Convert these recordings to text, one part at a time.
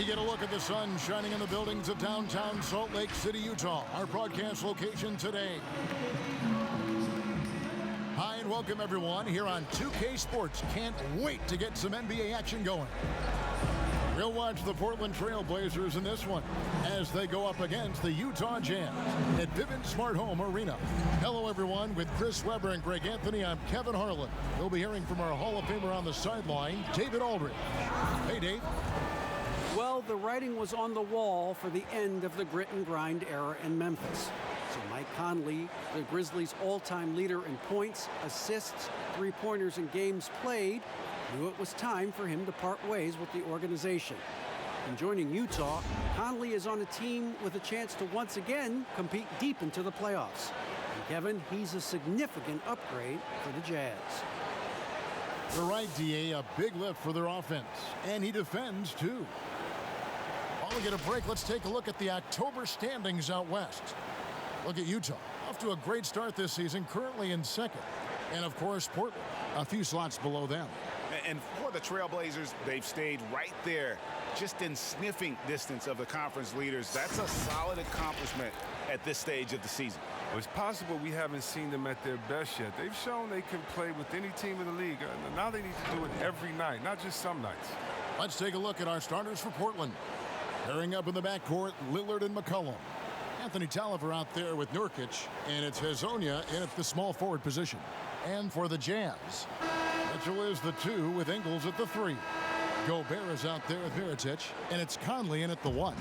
We get a look at the sun shining in the buildings of downtown Salt Lake City, Utah. Our broadcast location today. Hi and welcome everyone here on 2K Sports. Can't wait to get some NBA action going. We'll watch the Portland Trailblazers in this one as they go up against the Utah Jazz at Vivint Smart Home Arena. Hello everyone, with Chris Webber and Greg Anthony, I'm Kevin Harlan. We'll be hearing from our Hall of Famer on the sideline, David Aldridge. Hey Dave. Well, the writing was on the wall for the end of the grit and grind era in Memphis. So Mike Conley, the Grizzlies' all-time leader in points, assists, three-pointers, and games played, knew it was time for him to part ways with the organization. In joining Utah, Conley is on a team with a chance to once again compete deep into the playoffs. And Kevin, he's a significant upgrade for the Jazz. You're right, D.A., a big lift for their offense. And he defends, too. While we get a break, let's take a look at the October standings out west. Look at Utah, off to a great start this season, currently in second. And, of course, Portland, a few slots below them. And for the Trailblazers, they've stayed right there, just in sniffing distance of the conference leaders. That's a solid accomplishment at this stage of the season. Well, it's possible we haven't seen them at their best yet. They've shown they can play with any team in the league. Now they need to do it every night, not just some nights. Let's take a look at our starters for Portland. Pairing up in the backcourt, Lillard and McCollum. Anthony Tolliver out there with Nurkic, and it's Hezonja in at the small forward position. And for the Jazz, Mitchell is the 2 with Ingles at the 3. Gobert is out there with Mirotic, and it's Conley in at the 1.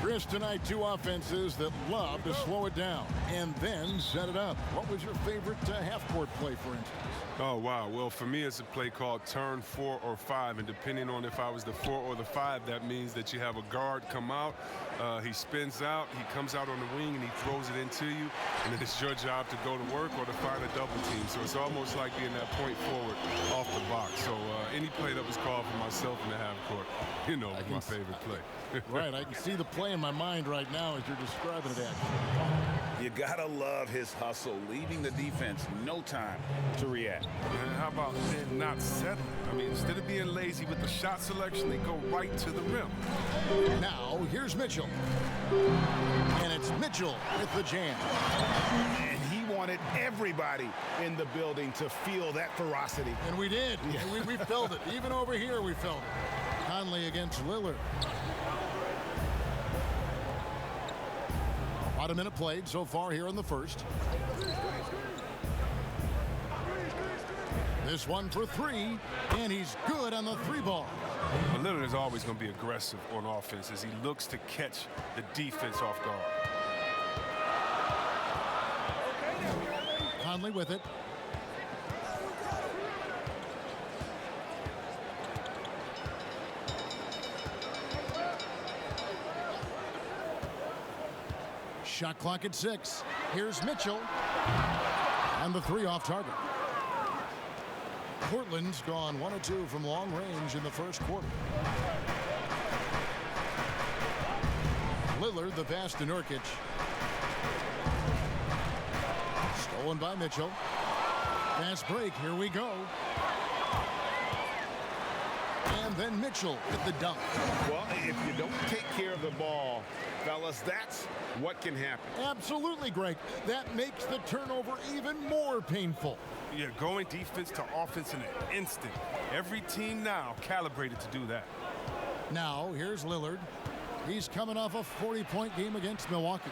Chris, tonight, two offenses that love to slow it down and then set it up. What was your favorite half-court play, for instance? Oh, wow. Well, for me, it's a play called turn 4 or 5. And depending on if I was the 4 or the 5, that means that you have a guard come out. He spins out. He comes out on the wing, and he throws it into you. And then it's your job to go to work or to find a double team. So it's almost like being that point forward off the box. So any play that was called for myself in the half court, my favorite play. Right. I can see the play in my mind right now as you're describing it, Ed. You gotta love his hustle, leaving the defense no time to react. And how about then not settling? I mean, instead of being lazy with the shot selection, they go right to the rim. Now, here's Mitchell. And it's Mitchell with the jam. And he wanted everybody in the building to feel that ferocity. And we did. Yeah. We felt it. Even over here, we felt it. Conley against Lillard. About a minute played so far here in the first. This one for 3, and he's good on the 3 ball. But Lillard is always going to be aggressive on offense as he looks to catch the defense off guard. Conley with it. Shot clock at 6. Here's Mitchell. And the 3 off target. Portland's gone 1 of 2 from long range in the first quarter. Lillard, the pass to Nurkic. Stolen by Mitchell. Fast break, here we go. And then Mitchell with the dunk. Well, if you don't take care of the ball, fellas, that's what can happen. Absolutely, Greg. That makes the turnover even more painful. Yeah, going defense to offense in an instant. Every team now calibrated to do that. Now, here's Lillard. He's coming off a 40-point game against Milwaukee.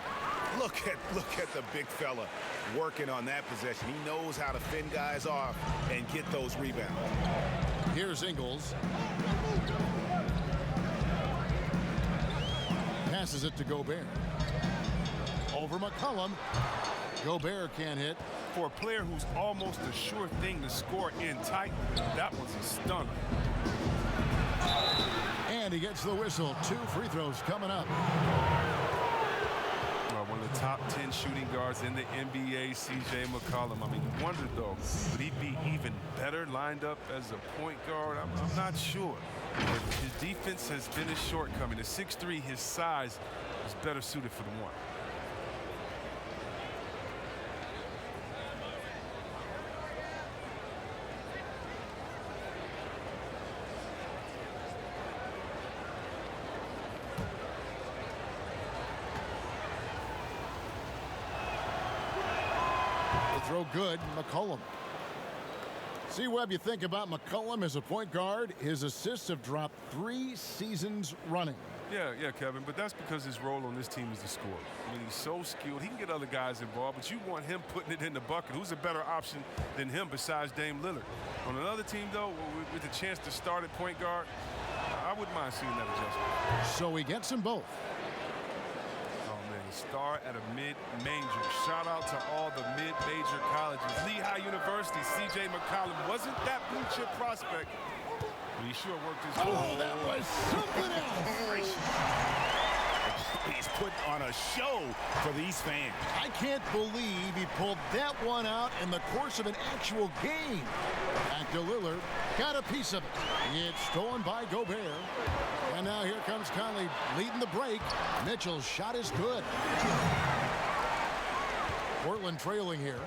Look at the big fella working on that possession. He knows how to fend guys off and get those rebounds. Here's Ingles. Passes it to Gobert. Over McCollum. Gobert can't hit. For a player who's almost a sure thing to score in tight, that was a stunner. And he gets the whistle. 2 free throws coming up. One of the top 10 shooting guards in the NBA, C.J. McCollum. I mean, you wonder, though, would he be even better lined up as a point guard? I'm not sure. His defense has been his shortcoming. At 6'3", his size is better suited for the 1. throw good. McCollum. See, Webb, you think about McCollum as a point guard. His assists have dropped 3 seasons running. Yeah, Kevin, but that's because his role on this team is to score. I mean, he's so skilled. He can get other guys involved, but you want him putting it in the bucket. Who's a better option than him besides Dame Lillard? On another team, though, with the chance to start at point guard, I wouldn't mind seeing that adjustment. So he gets them both. Oh, man, a star at a mid-major. Shout out to all the mid-major colleges. Lehigh University, C.J. McCollum wasn't that blue-chip prospect, but he sure worked his that was something else. He's put on a show for these fans. I can't believe he pulled that one out in the course of an actual game. Back to Lillard. Got a piece of it. It's stolen by Gobert. And now here comes Conley leading the break. Mitchell's shot is good. Portland trailing here.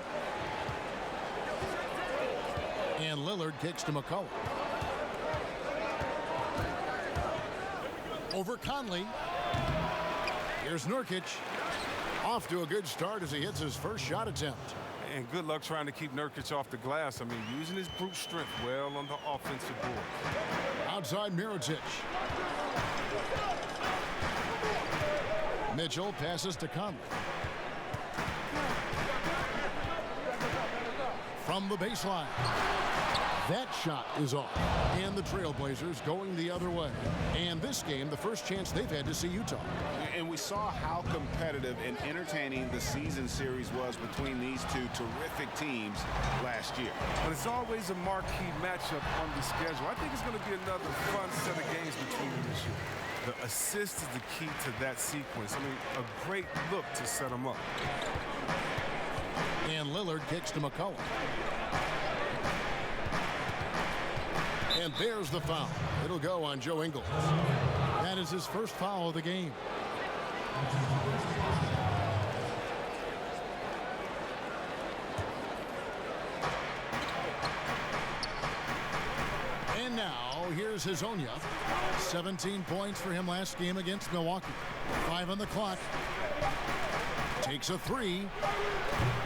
And Lillard kicks to McCollum. Over Conley. Here's Nurkic. Off to a good start as he hits his first shot attempt. And good luck trying to keep Nurkic off the glass. I mean, using his brute strength well on the offensive board. Outside Mirotic. Mitchell passes to Conley. From the baseline. That shot is off. And the Trailblazers going the other way. And this game, the first chance they've had to see Utah. And we saw how competitive and entertaining the season series was between these two terrific teams last year. But it's always a marquee matchup on the schedule. I think it's going to be another fun set of games between them this year. The assist is the key to that sequence. I mean, a great look to set them up. And Lillard kicks to McCollum. And there's the foul. It'll go on Joe Ingles. That is his first foul of the game. And now, here's Hazonia. 17 points for him last game against Milwaukee. 5 on the clock. Takes a 3.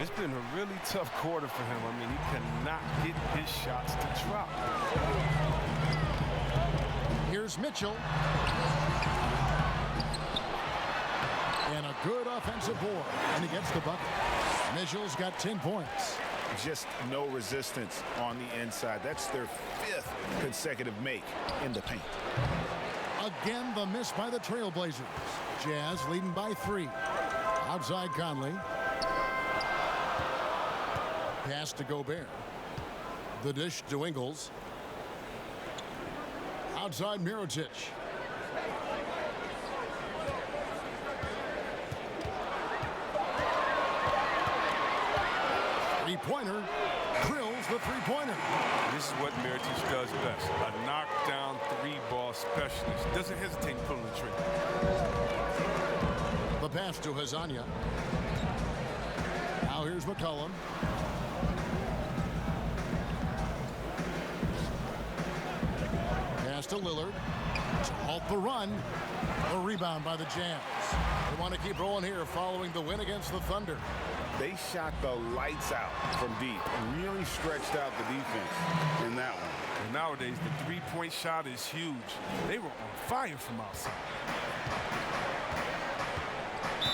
It's been a really tough quarter for him. I mean, he cannot get his shots to drop. Here's Mitchell. And a good offensive board. And he gets the bucket. Mitchell's got 10 points. Just no resistance on the inside. That's their 5th consecutive make in the paint. Again, the miss by the Trailblazers. Jazz leading by 3. Outside Conley. Pass to Gobert. The dish to Ingles. Outside Mirotic. Three-pointer. Drills the three-pointer. This is what Mirotic does best. A knockdown three-ball specialist. Doesn't hesitate pulling the trigger. The pass to Hazonia. Now here's McCollum. Pass to Lillard. To halt the run. A rebound by the Jazz. They want to keep rolling here following the win against the Thunder. They shot the lights out from deep and really stretched out the defense in that one. And nowadays, the three-point shot is huge. They were on fire from outside.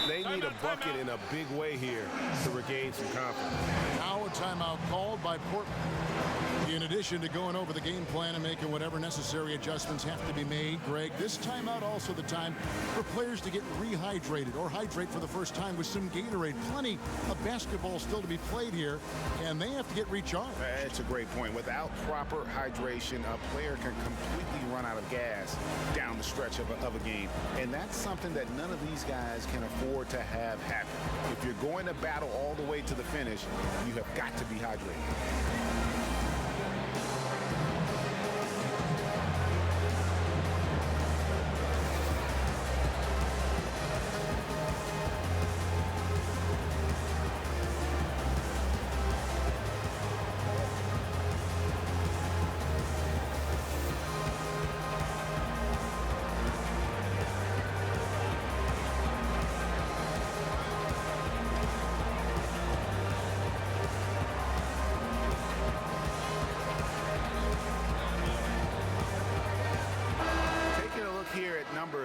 They need a bucket in a big way here to regain some confidence. Now a timeout called by Portland. In addition to going over the game plan and making whatever necessary adjustments have to be made, Greg, this timeout also the time for players to get rehydrated or hydrate for the first time with some Gatorade. Plenty of basketball still to be played here, and they have to get recharged. That's a great point. Without proper hydration, a player can completely run out of gas down the stretch of a game. And that's something that none of these guys can afford to have happen. If you're going to battle all the way to the finish, you have got to be hydrated.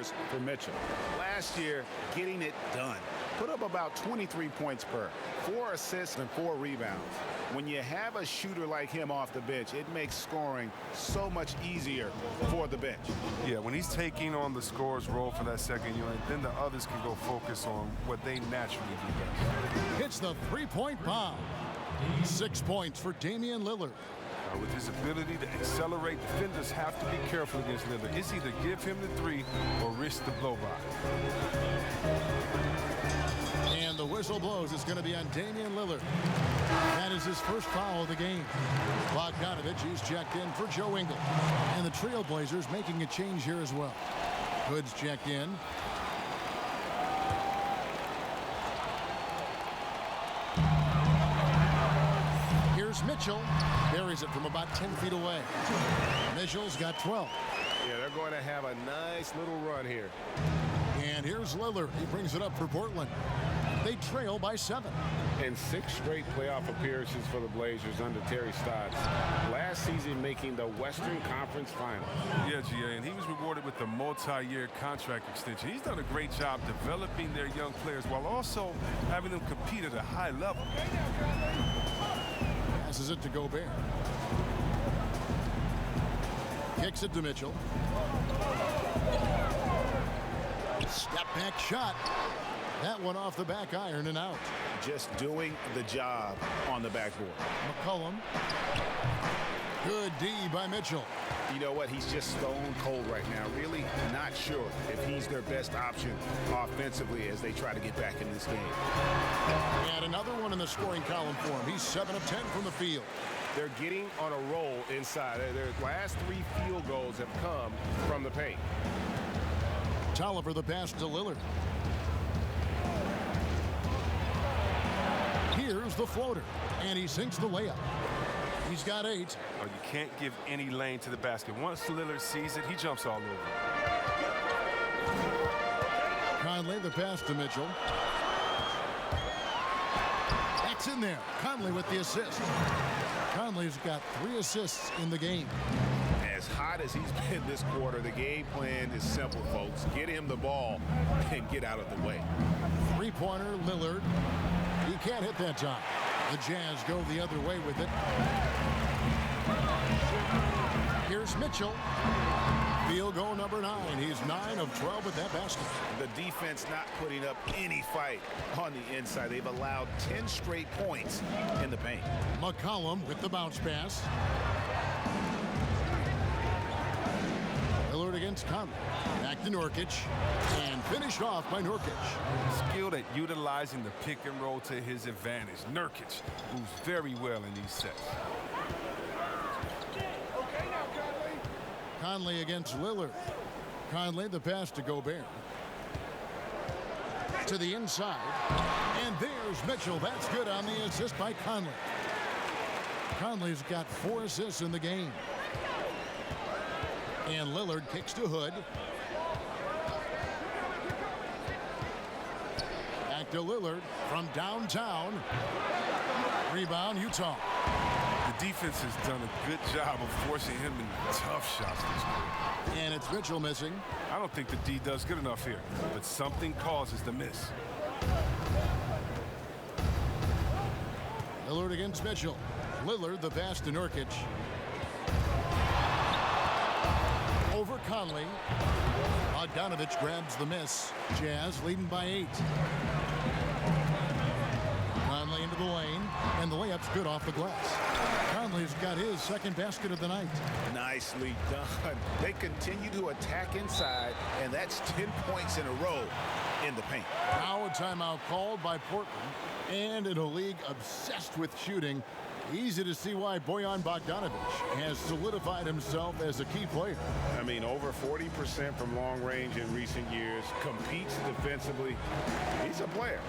is for Mitchell. Last year, getting it done. Put up about 23 points per, 4 assists and 4 rebounds. When you have a shooter like him off the bench, it makes scoring so much easier for the bench. Yeah, when he's taking on the scorer's role for that second unit, then the others can go focus on what they naturally do best. Hits the three-point bomb. 6 points for Damian Lillard. With his ability to accelerate, defenders have to be careful against Lillard. It's either give him the 3 or risk the blow-by. And the whistle blows. It's going to be on Damian Lillard. That is his first foul of the game. Bogdanovich, he's checked in for Joe Ingles. And the Trailblazers making a change here as well. Hood's checked in. Here's Mitchell. Buries it from about 10 feet away. Mitchell's got 12. Yeah, they're going to have a nice little run here. And here's Lillard. He brings it up for Portland. They trail by 7. And 6 straight playoff appearances for the Blazers under Terry Stotts. Last season making the Western Conference Finals. Yeah, GA, and he was rewarded with a multi-year contract extension. He's done a great job developing their young players while also having them compete at a high level. Passes it to Gobert. Kicks it to Mitchell. Step back shot. That one off the back iron and out. Just doing the job on the backboard. McCollum. Good D by Mitchell. You know what? He's just stone cold right now. Really not sure if he's their best option offensively as they try to get back in this game. And another one in the scoring column for him. He's 7 of 10 from the field. They're getting on a roll inside. Their last 3 field goals have come from the paint. Tolliver the pass to Lillard. Here's the floater, and he sinks the layup. He's got 8. Oh, you can't give any lane to the basket. Once Lillard sees it, he jumps all over it. Conley the pass to Mitchell. That's in there. Conley with the assist. Conley's got 3 assists in the game. As hot as he's been this quarter, the game plan is simple, folks. Get him the ball and get out of the way. Three-pointer, Lillard. He can't hit that time. The Jazz go the other way with it. Here's Mitchell. Field goal number 9. He's 9 of 12 with that basket. The defense not putting up any fight on the inside. They've allowed 10 straight points in the paint. McCollum with the bounce pass. Lillard against Conley. Back to Nurkic. And finished off by Nurkic. Skilled at utilizing the pick and roll to his advantage. Nurkic moves very well in these sets. Conley against Lillard. Conley the pass to Gobert. To the inside. And there's Mitchell. That's good on the assist by Conley. Conley's got 4 assists in the game. And Lillard kicks to Hood. Back to Lillard from downtown. Rebound, Utah. The defense has done a good job of forcing him in tough shots this quarter. And it's Mitchell missing. I don't think the D does good enough here, but something causes the miss. Lillard against Mitchell. Lillard the pass to Nurkic. Over Conley. Bogdanovich grabs the miss. Jazz leading by 8. Conley into the lane, and the layup's good off the glass. Conley's got his second basket of the night. Nicely done. They continue to attack inside, and that's 10 points in a row in the paint. Now a timeout called by Portland, and in a league obsessed with shooting, easy to see why Bojan Bogdanovich has solidified himself as a key player. I mean, over 40% from long range in recent years, competes defensively. He's a player.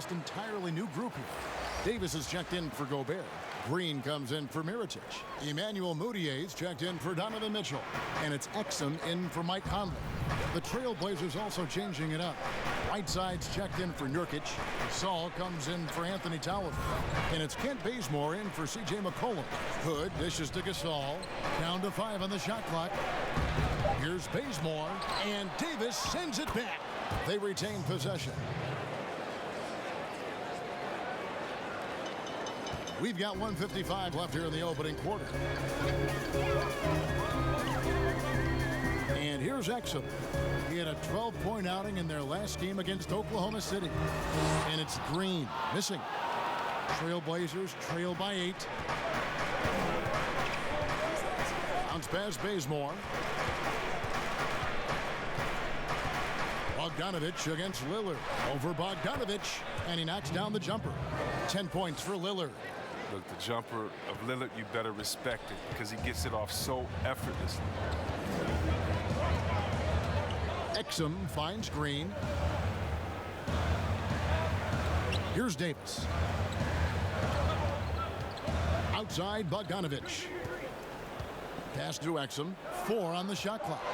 almost entirely new group here. Davis is checked in for Gobert. Green comes in for Mirotic. Emmanuel Moutier's checked in for Donovan Mitchell. And it's Exum in for Mike Conley. The Trailblazers also changing it up. Whiteside's checked in for Nurkic. Saul comes in for Anthony Tolliver. And it's Kent Bazemore in for C.J. McCollum. Hood dishes to Gasol. Down to 5 on the shot clock. Here's Bazemore. And Davis sends it back. They retain possession. We've got 1:55 left here in the opening quarter. And here's Exum. He had a 12-point outing in their last game against Oklahoma City. And it's Green missing. Trailblazers trail by 8. Bounce pass Bazemore. Bogdanovich against Lillard. Over Bogdanovich. And he knocks down the jumper. 10 points for Lillard. Look, the jumper of Lillard, you better respect it because he gets it off so effortlessly. Exum finds Green. Here's Davis. Outside Bogdanovich. Pass to Exum. 4 on the shot clock.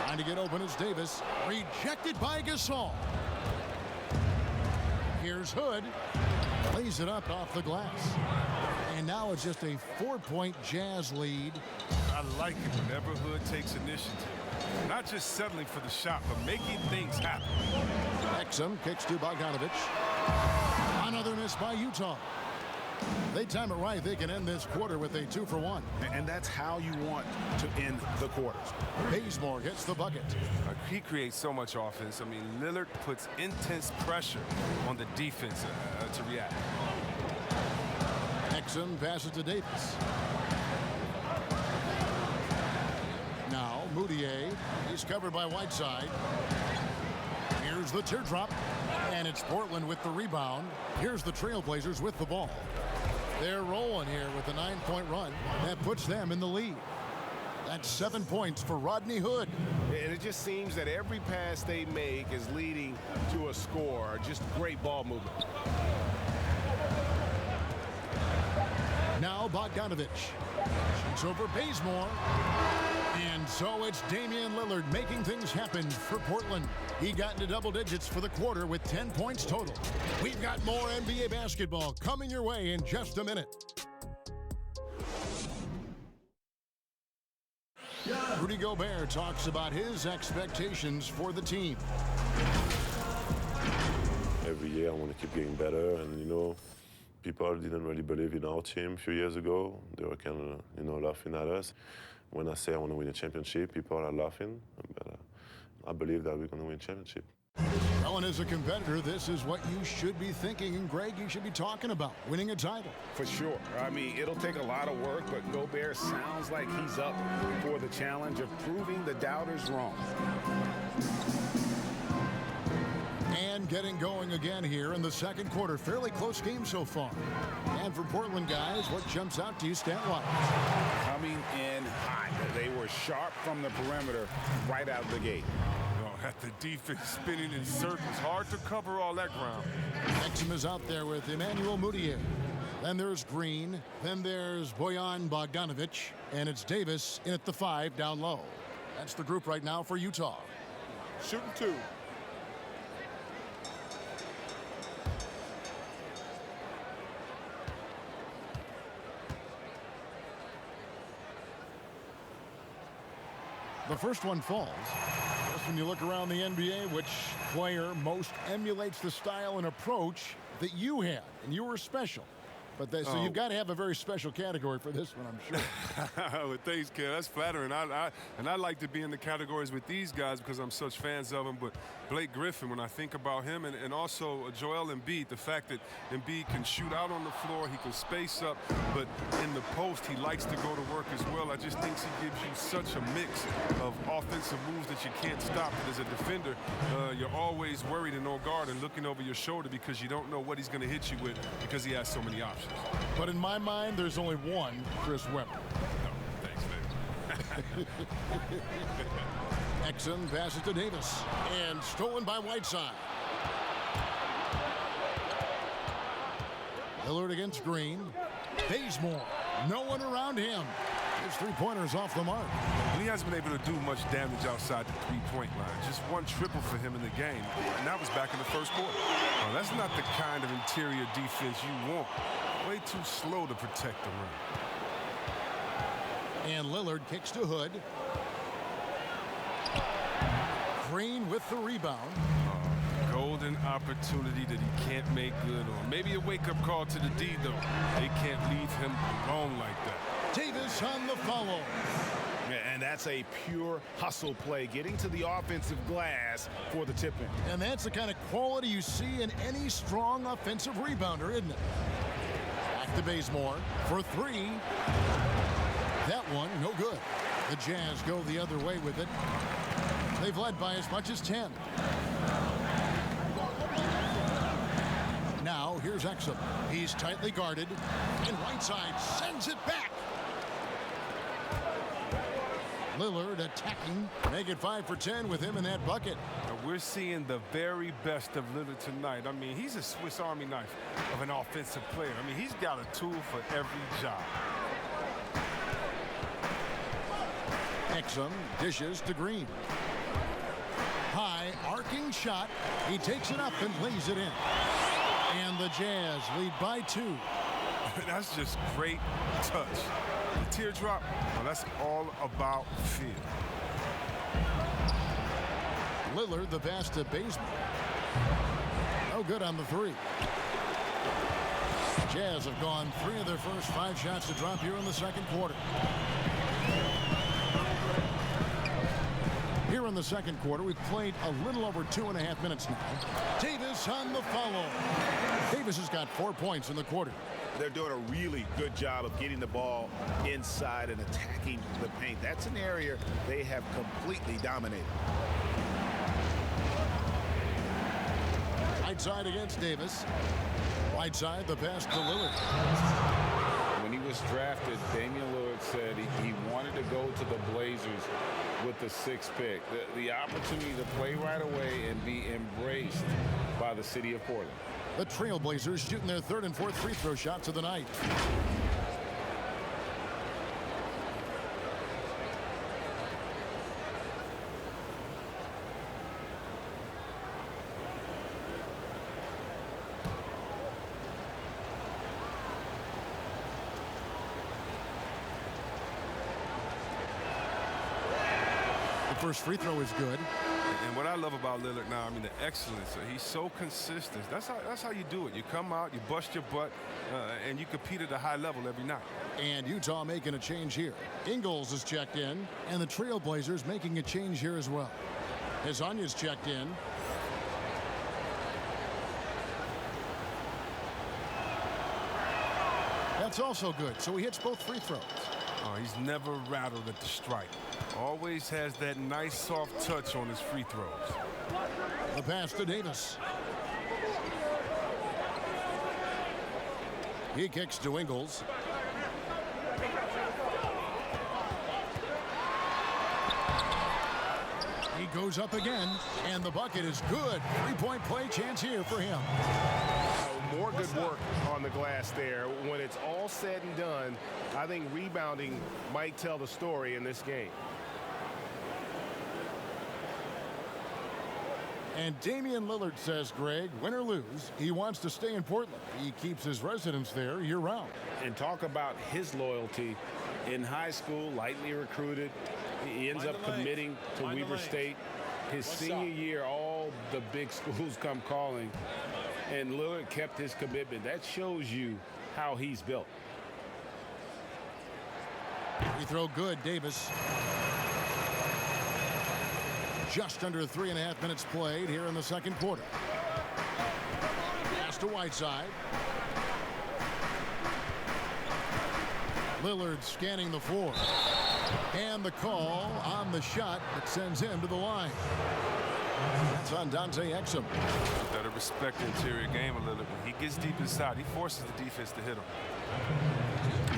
Trying to get open is Davis. Rejected by Gasol. Here's Hood. Lays it up off the glass. And now it's just a 4-point Jazz lead. I like it whenever Hood takes initiative. Not just settling for the shot, but making things happen. Exum kicks to Bogdanovich. Another miss by Utah. They time it right. They can end this quarter with a 2-for-1. And that's how you want to end the quarters. Bazemore gets the bucket. He creates so much offense. I mean, Lillard puts intense pressure on the defense to react. Exum passes to Davis. Now, Moutier. He's covered by Whiteside. Here's the teardrop. And it's Portland with the rebound. Here's the Trailblazers with the ball. They're rolling here with a 9-point run. That puts them in the lead. That's 7 points for Rodney Hood. And it just seems that every pass they make is leading to a score. Just great ball movement. Now Bogdanovich. Shoots over Bazemore. And so it's Damian Lillard making things happen for Portland. He got into double digits for the quarter with 10 points total. We've got more NBA basketball coming your way in just a minute. Rudy Gobert talks about his expectations for the team. Every year I want to keep getting better, and people didn't really believe in our team a few years ago. They were kind of, laughing at us. When I say I want to win a championship, people are laughing, but I believe that we're going to win a championship. Well, and as a competitor, this is what you should be thinking, and Greg, you should be talking about, winning a title. For sure. I mean, it'll take a lot of work, but Gobert sounds like he's up for the challenge of proving the doubters wrong. And getting going again here in the second quarter. Fairly close game so far. And for Portland guys, what jumps out to you stat-wise? Coming in hot. They were sharp from the perimeter right out of the gate. At the defense spinning in circles. Hard to cover all that ground. Exum is out there with Emmanuel Moutier. Then there's Green. Then there's Bojan Bogdanovich. And it's Davis in at the 5 down low. That's the group right now for Utah. Shooting 2. The first one falls. Just when you look around the NBA, which player most emulates the style and approach that you had, and you were special. But so you've got to have a very special category for this one, I'm sure. Well, thanks, kid. That's flattering. I like to be in the categories with these guys because I'm such fans of them. But Blake Griffin, when I think about him, and also Joel Embiid, the fact that Embiid can shoot out on the floor, he can space up, but in the post, he likes to go to work as well. I just think he gives you such a mix of offensive moves that you can't stop. But as a defender, you're always worried and on guard and looking over your shoulder because you don't know what he's going to hit you with because he has so many options. But in my mind, there's only one Chris Webber. No, thanks, man. Exum passes to Davis. And stolen by Whiteside. Lillard against Green. Bazemore. No one around him. His three-pointers off the mark. And he hasn't been able to do much damage outside the three-point line. Just one triple for him in the game, and that was back in the first quarter. Well, that's not the kind of interior defense you want. Way too slow to protect the rim. And Lillard kicks to Hood. Green with the rebound. Golden opportunity that he can't make good on. Maybe a wake-up call to the D, though. They can't leave him alone like that. Davis on the follow. And that's a pure hustle play, getting to the offensive glass for the tip-in. And that's the kind of quality you see in any strong offensive rebounder, isn't it? Back to Bazemore for three. That one, no good. The Jazz go the other way with it. They've led by as much as 10. Now, here's Exum. He's tightly guarded, and Whiteside sends it back. Lillard attacking. Make it 5 for 10 with him in that bucket. Now we're seeing the very best of Lillard tonight. I mean, he's a Swiss Army knife of an offensive player. I mean, he's got a tool for every job. Exum dishes to Green. High arcing shot. He takes it up and lays it in. And the Jazz lead by 2. That's just great touch. The teardrop, well, that's all about feel. Lillard, the pass to Bazemore. No good on the three. Jazz have gone 3 of their first 5 shots to drop here in the second quarter. Here in the second quarter, we've played a little over 2.5 minutes now. Davis on the follow. Davis has got 4 points in the quarter. They're doing a really good job of getting the ball inside and attacking the paint. That's an area they have completely dominated. Whiteside against Davis. Whiteside, the pass to Lillard. When he was drafted, Damian Lillard said he wanted to go to the Blazers with the 6th pick. The opportunity to play right away and be embraced by the city of Portland. The Trailblazers shooting their 3rd and 4th free throw shots of the night. The first free throw is good. And what I love about Lillard now, I mean, the excellence. He's so consistent. That's how you do it. You come out, you bust your butt, and you compete at a high level every night. And Utah making a change here. Ingles is checked in, and the Trailblazers making a change here as well. Hezonja's checked in. That's also good, so he hits both free throws. Oh, he's never rattled at the strike. Always has that nice soft touch on his free throws. The pass to Davis. He kicks to Ingles. He goes up again, and the bucket is good. 3-point play chance here for him. More good work on the glass there. When it's all said and done, I think rebounding might tell the story in this game. And Damian Lillard says, Greg, win or lose, he wants to stay in Portland. He keeps his residence there year-round. And talk about his loyalty. In high school, lightly recruited. He ends up committing to Weber State. His senior year, all the big schools come calling. And Lillard kept his commitment. That shows you how he's built. Free throw good, Davis. Just under 3.5 minutes played here in the second quarter. Pass to Whiteside. Lillard scanning the floor. And the call on the shot that sends him to the line. That's on Dante Exum. Got to respect the interior game a little bit. When he gets deep inside, he forces the defense to hit him.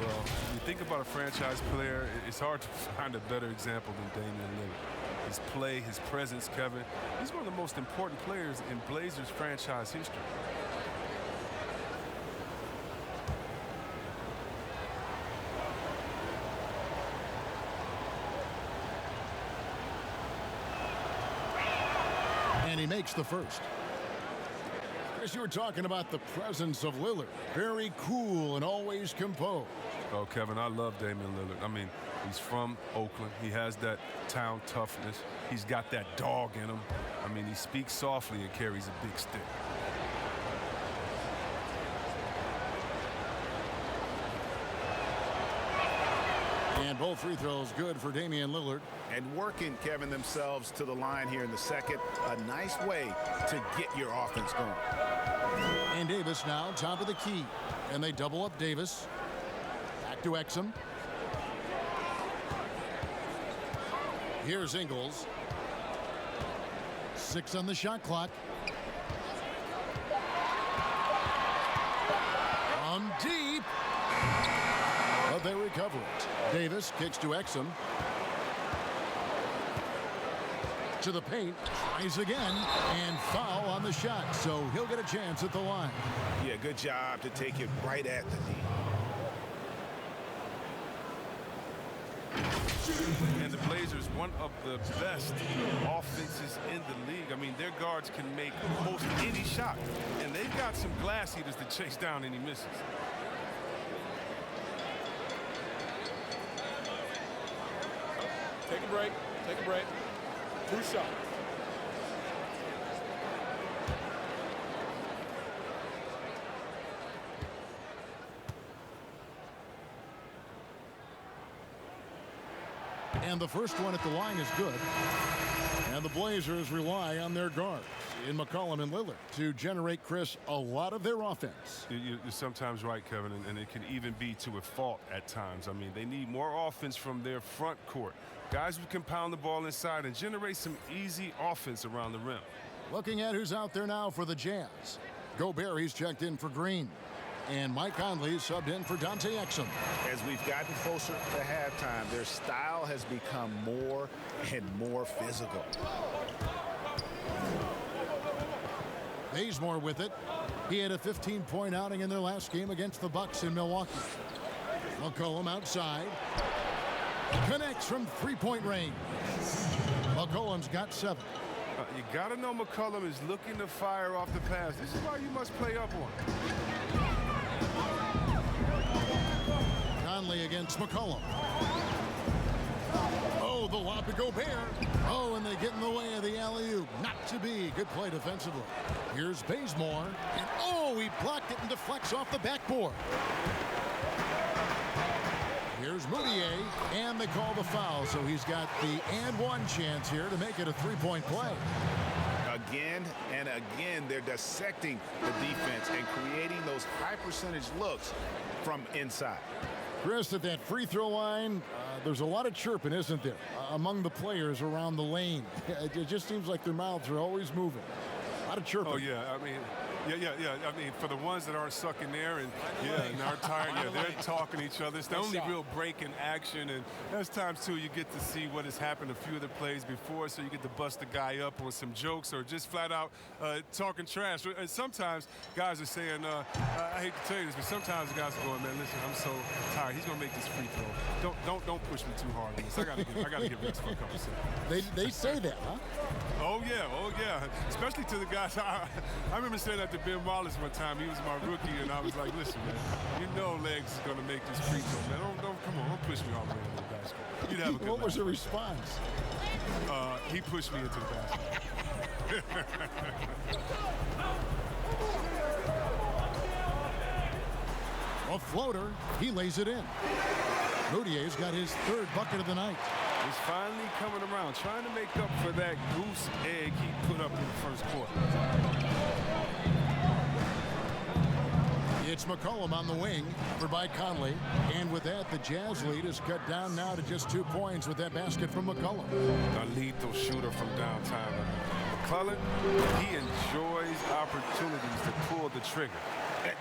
Well, when you think about a franchise player, it's hard to find a better example than Damian Lillard. his play, his presence, Kevin. He's one of the most important players in Blazers franchise history. And he makes the first. Chris, you were talking about the presence of Lillard. Very cool and always composed. Oh, Kevin, I love Damian Lillard. I mean, he's from Oakland. He has that town toughness. He's got that dog in him. I mean, he speaks softly and carries a big stick. And both free throws good for Damian Lillard. And working, Kevin, themselves to the line here in the second. A nice way to get your offense going. And Davis now top of the key. And they double up Davis. Back to Exum. Here's Ingles. 6 on the shot clock. From deep. But they recover it. Davis kicks to Exum. To the paint. Tries again. And foul on the shot. So he'll get a chance at the line. Yeah, good job to take it right at the knee. And the Blazers, one of the best offenses in the league. I mean, their guards can make almost any shot. And they've got some glass eaters to chase down any misses. Take a break. Take a break. 2 shots. And the first one at the line is good. And the Blazers rely on their guards in McCollum and Lillard to generate, Chris, a lot of their offense. You're sometimes right, Kevin, and it can even be to a fault at times. I mean, they need more offense from their front court. Guys who can pound the ball inside and generate some easy offense around the rim. Looking at who's out there now for the Jazz. Gobert, he's checked in for Green. And Mike Conley subbed in for Dante Exum. As we've gotten closer to halftime, their style has become more and more physical. Bazemore with it. He had a 15-point outing in their last game against the Bucks in Milwaukee. McCollum outside. Connects from three-point range. McCollum's got 7. You got to know McCollum is looking to fire off the pass. This is why you must play up on. Conley against McCollum. Oh, the lob to Gobert. Oh, and they get in the way of the alley-oop. Not to be. Good play defensively. Here's Bazemore. And oh, he blocked it and deflects off the backboard. Here's Moutier, and they call the foul, so he's got the and one chance here to make it a 3-point play. Again and again, they're dissecting the defense and creating those high percentage looks from inside. Chris, at that free throw line, there's a lot of chirping, isn't there, among the players around the lane. It just seems like their mouths are always moving. A lot of chirping. Oh, yeah. I mean, yeah. I mean, for the ones that aren't sucking there and, and are tired, they're talking to each other. It's the only real break in action. And there's times, too, you get to see what has happened a few of the plays before, so you get to bust the guy up on some jokes or just flat out talking trash. And sometimes guys are saying, I hate to tell you this, but sometimes the guys are going, man, listen, I'm so tired. He's going to make this free throw. Don't push me too hard on this. I got to get Rex for a couple seconds. They say that, huh? Oh, yeah. Especially to the guys. I remember saying that to Ben Wallace one time. He was my rookie, and I was like, listen, man, you know Legs is going to make this free throw, man. Come on, don't push me all the way into the basket. You'd have a good What was the response? He pushed me into the basket. A floater. He lays it in. Moutier's got his 3rd bucket of the night. He's finally coming around, trying to make up for that goose egg he put up in the first quarter. It's McCollum on the wing, covered by Conley. And with that, the Jazz lead is cut down now to just 2 points with that basket from McCollum. A lethal shooter from downtown. McClellan, he enjoys opportunities to pull the trigger.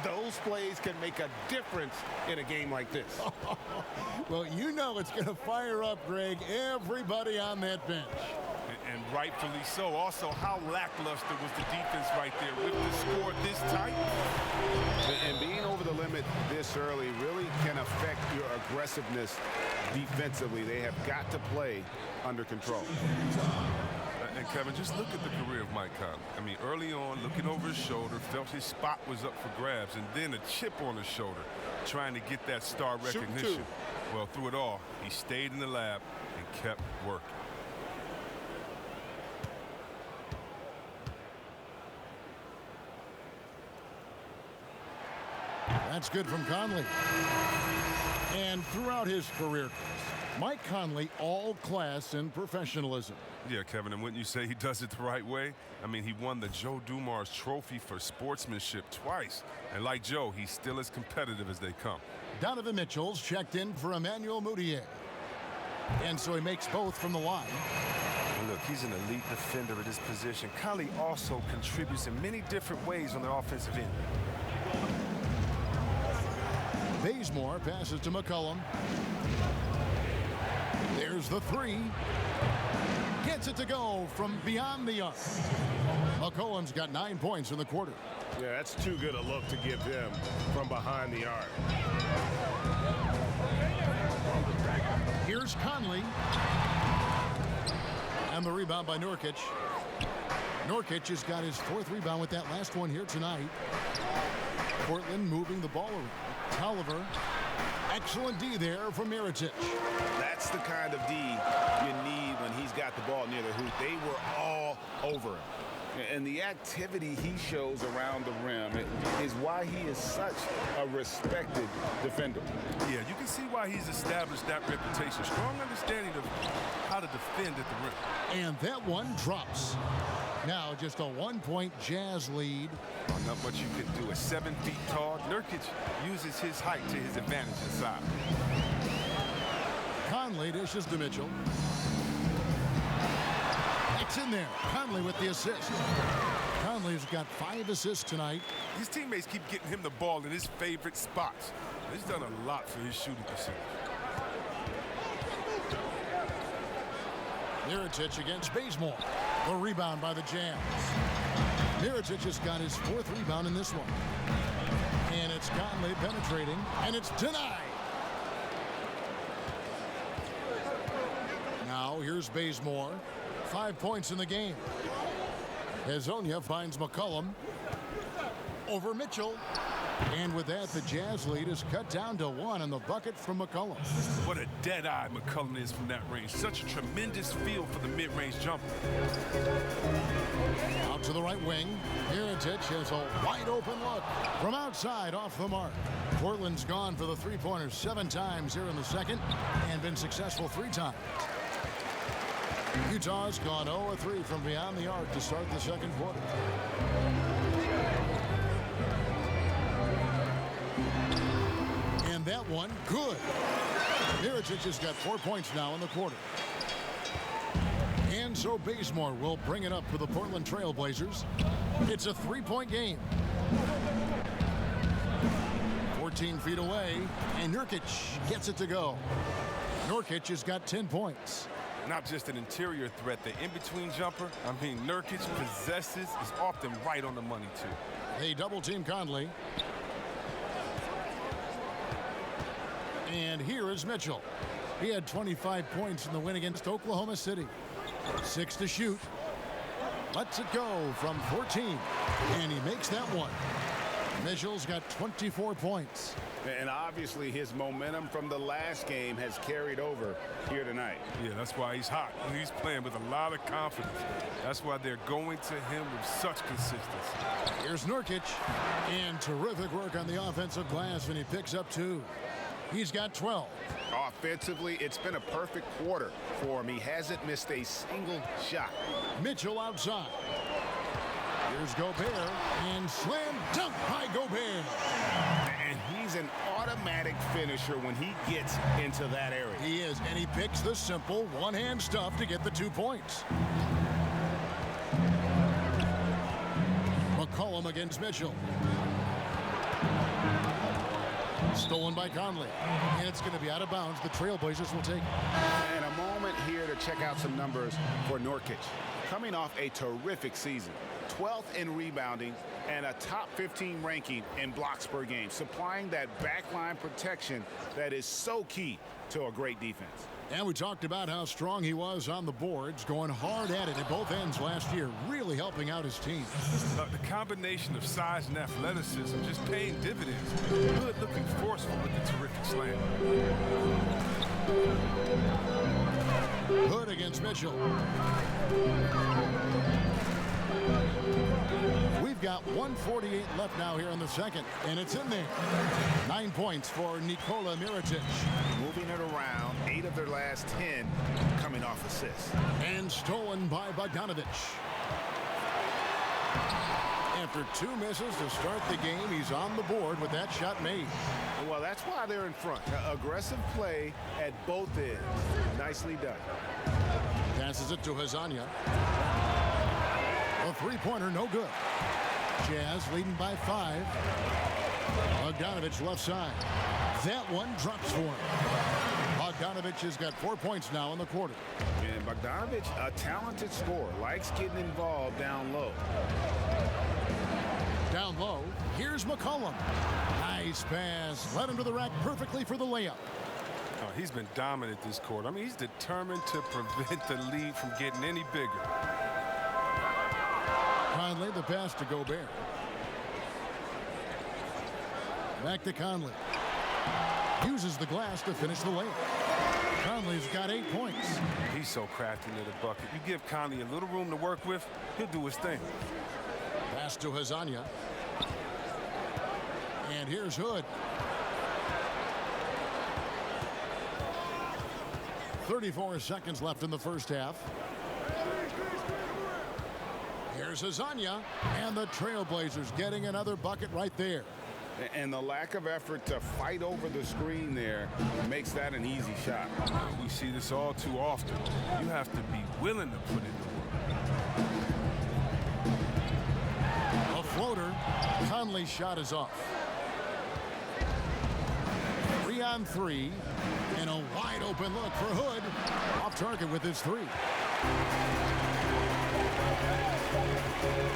Those plays can make a difference in a game like this. Well, you know it's going to fire up, Greg, everybody on that bench. And rightfully so. Also, how lackluster was the defense right there with the score this tight? And being over the limit this early really can affect your aggressiveness defensively. They have got to play under control. And Kevin, just look at the career of Mike Conley. I mean, early on, looking over his shoulder, felt his spot was up for grabs, and then a chip on his shoulder, trying to get that star recognition. Well, through it all, he stayed in the lab and kept working. That's good from Conley. And throughout his career, Mike Conley, all class and professionalism. Yeah, Kevin, and wouldn't you say he does it the right way? I mean, he won the Joe Dumars Trophy for sportsmanship twice. And like Joe, he's still as competitive as they come. Donovan Mitchell's checked in for Emmanuel Mudiay. And so he makes both from the line. And look, he's an elite defender at his position. Conley also contributes in many different ways on the offensive end. Bazemore passes to McCollum. There's the three. Gets it to go from beyond the arc. McCollum's got 9 points in the quarter. Yeah, that's too good a look to give him from behind the arc. Here's Conley. And the rebound by Nurkic. Nurkic has got his 4th rebound with that last one here tonight. Portland moving the ball around. Tolliver. Excellent D there from Mirotic. That's the kind of D you need when he's got the ball near the hoop. They were all over him. And the activity he shows around the rim is why he is such a respected defender. Yeah, you can see why he's established that reputation. Strong understanding of how to defend at the rim. And that one drops. Now just a 1-point Jazz lead. Oh, not much you can do. At 7 feet tall, Nurkic uses his height to his advantage inside. Conley dishes to Mitchell. It's in there. Conley with the assist. Conley's got 5 assists tonight. His teammates keep getting him the ball in his favorite spots. He's done a lot for his shooting percentage. Mirotic against Bazemore. The rebound by the Jazz. Mirotic has got his 4th rebound in this one. And it's Conley penetrating, and it's denied. Now here's Bazemore. 5 points in the game. Hezonja finds McCollum over Mitchell. And with that, the Jazz lead is cut down to 1 on the bucket from McCollum. What a dead-eye McCollum is from that range. Such a tremendous feel for the mid-range jumper. Out to the right wing. Mirotic has a wide-open look from outside off the mark. Portland's gone for the three-pointers 7 times here in the second and been successful 3 times. Utah's gone 0-3 from beyond the arc to start the second quarter. And that one, good. Mirotic has got 4 points now in the quarter. And so Bazemore will bring it up for the Portland Trailblazers. It's a 3-point game. 14 feet away, and Nurkic gets it to go. Nurkic has got 10 points. Not just an interior threat, the in-between jumper. I mean, Nurkic possesses, is often right on the money, too. They double-team Conley. And here is Mitchell. He had 25 points in the win against Oklahoma City. 6 to shoot. Lets it go from 14. And he makes that one. Mitchell's got 24 points. And obviously his momentum from the last game has carried over here tonight. Yeah, that's why he's hot. He's playing with a lot of confidence. That's why they're going to him with such consistency. Here's Nurkic. And terrific work on the offensive glass, and he picks up 2. He's got 12. Offensively, it's been a perfect quarter for him. He hasn't missed a single shot. Mitchell outside. Here's Gobert, and slam dunk by Gobert. And he's an automatic finisher when he gets into that area. He is, and he picks the simple one-hand stuff to get the 2 points. McCollum against Mitchell. Stolen by Conley. And it's going to be out of bounds. The Trailblazers will take it. And a moment here to check out some numbers for Nurkic. Coming off a terrific season. 12th in rebounding and a top 15 ranking in blocks per game, supplying that backline protection that is so key to a great defense. And we talked about how strong he was on the boards, going hard at it at both ends last year, really helping out his team. The combination of size and athleticism just paying dividends. Good looking forceful with the terrific slam. Hood against Mitchell. We've got 1:48 left now here in the second, and it's in there. 9 points for Nikola Mirotic. Moving it around, 8 of their last 10 coming off assists. And stolen by Bogdanovic. After 2 misses to start the game, he's on the board with that shot made. Well, that's why they're in front. Aggressive play at both ends. Nicely done. Passes it to Hazanya. A three-pointer, no good. Jazz leading by 5. Bogdanovic left side. That one drops for him. Bogdanovic has got 4 points now in the quarter. And Bogdanovic, a talented scorer, likes getting involved down low. Down low, here's McCollum. Nice pass. Led him to the rack perfectly for the layup. Oh, he's been dominant this quarter. I mean, he's determined to prevent the lead from getting any bigger. Conley, the pass to Gobert. Back to Conley. Uses the glass to finish the layup. Conley's got 8 points. He's so crafty near the bucket. You give Conley a little room to work with, he'll do his thing. Pass to Hazanya. And here's Hood. 34 seconds left in the first half. Here's Hazanya, and the Trailblazers getting another bucket right there. And the lack of effort to fight over the screen there makes that an easy shot. We see this all too often. You have to be willing to put in the work. A floater. Conley's shot is off. 3 on 3, and a wide open look for Hood. Off target with his 3.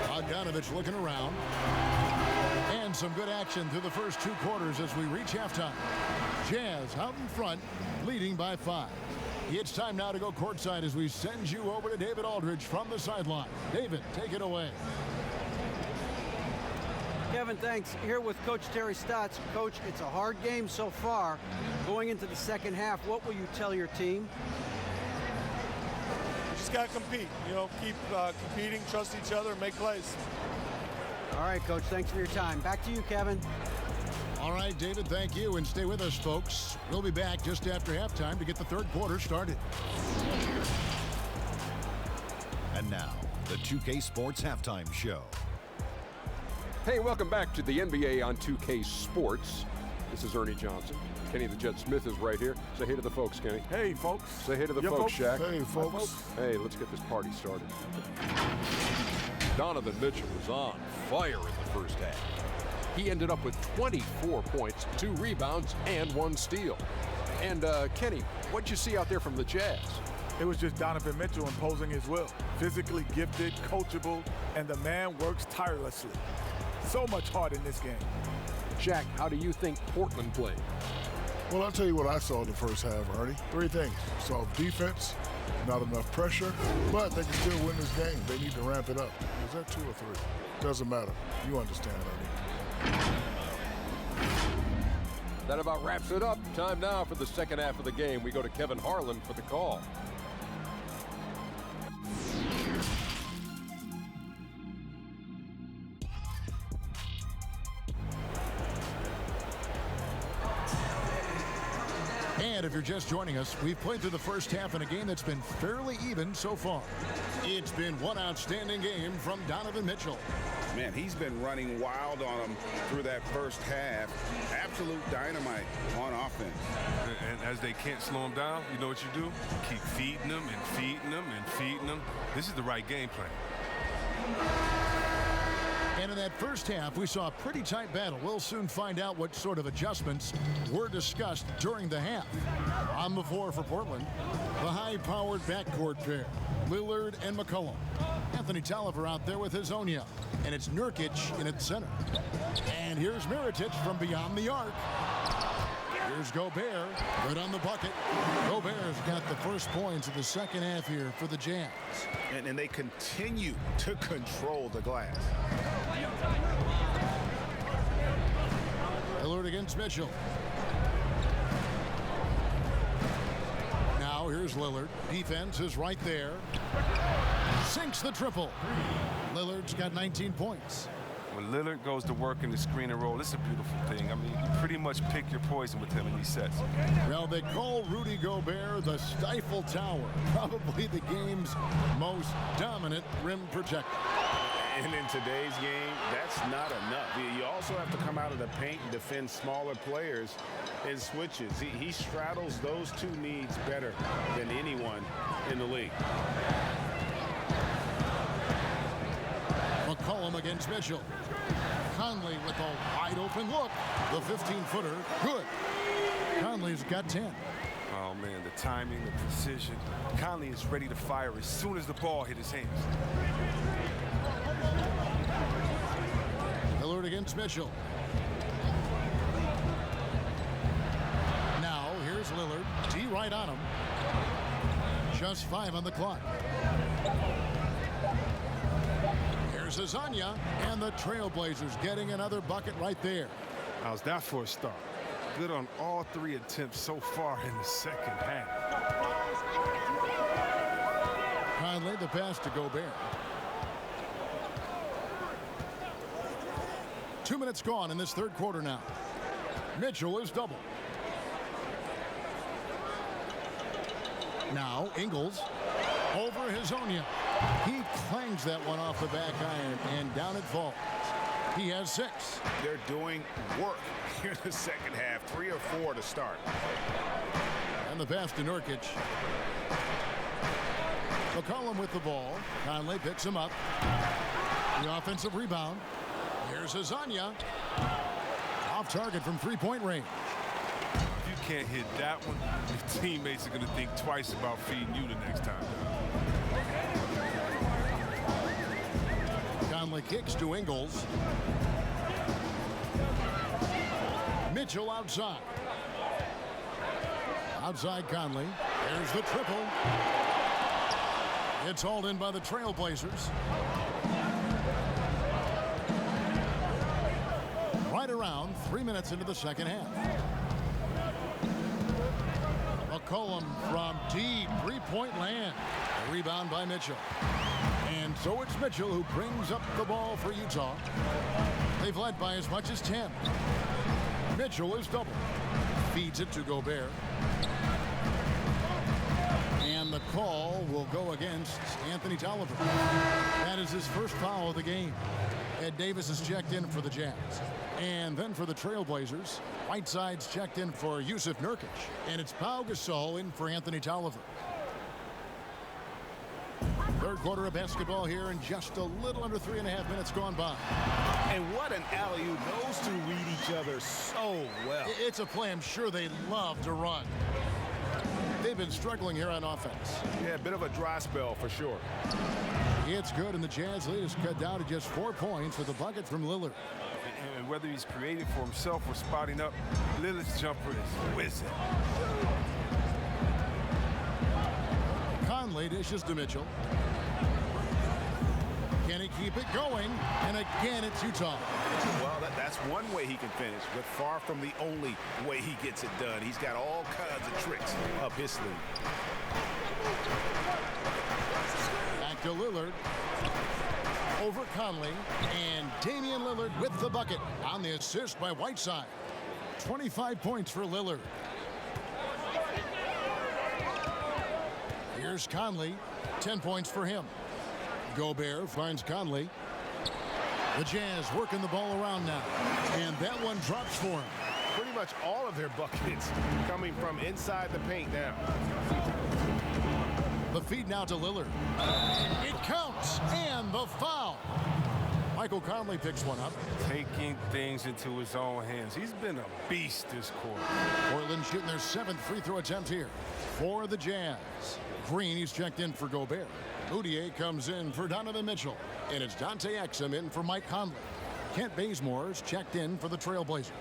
Bogdanovic looking around. And some good action through the first 2 quarters as we reach halftime. Jazz out in front, leading by 5. It's time now to go courtside as we send you over to David Aldridge from the sideline. David, take it away. Kevin, thanks. Here with Coach Terry Stotts. Coach, it's a hard game so far. Going into the second half, what will you tell your team? You just got to compete. You know, keep competing, trust each other, make plays. All right, Coach, thanks for your time. Back to you, Kevin. All right, David, thank you, and stay with us, folks. We'll be back just after halftime to get the third quarter started. And now, the 2K Sports Halftime Show. Hey, welcome back to the NBA on 2K Sports. This is Ernie Johnson. Kenny the Jet Smith is right here. Say hey to the folks, Kenny. Hey, folks. Say hey to the folks, Shaq. Hey, folks. Hey, let's get this party started. Donovan Mitchell was on fire in the first half. He ended up with 24 points, 2 rebounds, and 1 steal. And, Kenny, what'd you see out there from the Jazz? It was just Donovan Mitchell imposing his will. Physically gifted, coachable, and the man works tirelessly. So much heart in this game. Jack, how do you think Portland played? Well, I'll tell you what I saw in the first half, Ernie. 3 things. Soft defense, not enough pressure, but they can still win this game. They need to ramp it up. Is that 2 or 3? Doesn't matter. You understand, Ernie. That about wraps it up. Time now for the second half of the game. We go to Kevin Harlan for the call. And if you're just joining us, we've played through the first half in a game that's been fairly even so far. It's been one outstanding game from Donovan Mitchell. Man, he's been running wild on them through that first half. Absolute dynamite on offense. And as they can't slow him down, you know what you do? Keep feeding them and feeding them and feeding them. This is the right game plan. And in that first half, we saw a pretty tight battle. We'll soon find out what sort of adjustments were discussed during the half. On the floor for Portland, the high-powered backcourt pair, Lillard and McCollum. Anthony Tolliver out there with Hazonia, and it's Nurkic in its center. And here's Mirotic from beyond the arc. Here's Gobert, good on the bucket. Gobert's got the first points of the second half here for the Jazz. And they continue to control the glass. Lillard against Mitchell. Now here's Lillard. Defense is right there. Sinks the triple. Lillard's got 19 points. When Lillard goes to work in the screen and roll, it's a beautiful thing. I mean, you pretty much pick your poison with him in these sets. Well, they call Rudy Gobert the Stifle Tower, probably the game's most dominant rim protector. And in today's game, that's not enough. You also have to come out of the paint and defend smaller players in switches. He straddles those two needs better than anyone in the league. McCollum against Mitchell. Conley with a wide open look. The 15-footer, good. Conley's got 10. Oh, man, the timing, the precision. Conley is ready to fire as soon as the ball hit his hands. Lillard against Mitchell. Now, here's Lillard. D right on him. Just 5 on the clock. Here's Hazonia, and the Trailblazers getting another bucket right there. How's that for a start? Good on all 3 attempts so far in the second half. Conley, the pass to Gobert. 2 minutes gone in this third quarter now. Mitchell is double. Now Ingles over Hazonia. He clangs that one off the back iron, and down it falls. He has 6. They're doing work here in the second half. 3 or 4 to start. And the pass to Nurkic. McCollum with the ball. Conley picks him up. The offensive rebound. Here's Hazonia. Off target from three-point range. If you can't hit that one, your teammates are going to think twice about feeding you the next time. Conley kicks to Ingles. Mitchell outside. Outside Conley. There's the triple. It's hauled in by the Trailblazers. Right around 3 minutes into the second half. McCollum from deep three-point land. A rebound by Mitchell. And so it's Mitchell who brings up the ball for Utah. They've led by as much as 10. Mitchell is double. Feeds it to Gobert. And the call will go against Anthony Tolliver. That is his first foul of the game. Ed Davis is checked in for the Jazz. And then for the Trailblazers, Whiteside's checked in for Yusuf Nurkic. And it's Pau Gasol in for Anthony Tolliver. Third quarter of basketball here, and just a little under 3.5 minutes gone by. And what an alley-oop. Those two read each other so well. It's a play I'm sure they love to run. They've been struggling here on offense. Yeah, a bit of a dry spell for sure. It's good, and the Jazz lead is cut down to just 4 points with a bucket from Lillard. And whether he's creating for himself or spotting up, Lillard's jumper is whizzing. Conley dishes to Mitchell. Can he keep it going? And again, it's Utah. Well, that's one way he can finish, but far from the only way he gets it done. He's got all kinds of tricks up his sleeve. Back to Lillard. Over Conley. And Damian Lillard with the bucket on the assist by Whiteside. 25 points for Lillard. Here's Conley. 10 points for him. Gobert finds Conley. The Jazz working the ball around now. And that one drops for him. Pretty much all of their buckets coming from inside the paint now. The feed now to Lillard. It counts, and the foul. Michael Conley picks one up. Taking things into his own hands. He's been a beast this quarter. Portland shooting their 7th free throw attempt here for the Jazz. Green, he's checked in for Gobert. Moutier comes in for Donovan Mitchell. And it's Dante Exum in for Mike Conley. Kent Bazemore's checked in for the Trailblazers.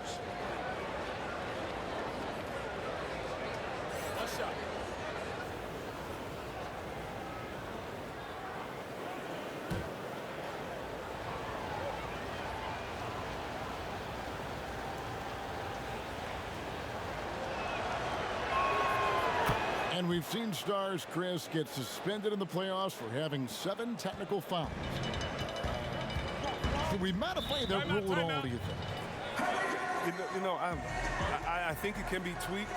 And we've seen stars, Chris, get suspended in the playoffs for having 7 technical fouls. Should we modify that rule at all, do you think? I think it can be tweaked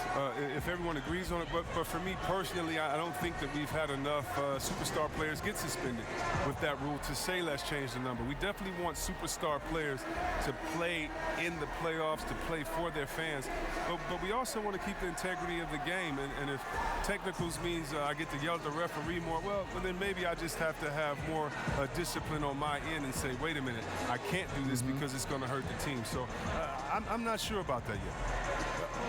if everyone agrees on it. But for me personally, I don't think that we've had enough superstar players get suspended with that rule to say let's change the number. We definitely want superstar players to play in the playoffs, to play for their fans. But we also want to keep the integrity of the game. And if technicals means I get to yell at the referee more, well, then maybe I just have to have more discipline on my end and say, wait a minute, I can't do this because it's going to hurt the team. So I'm not sure about that yet.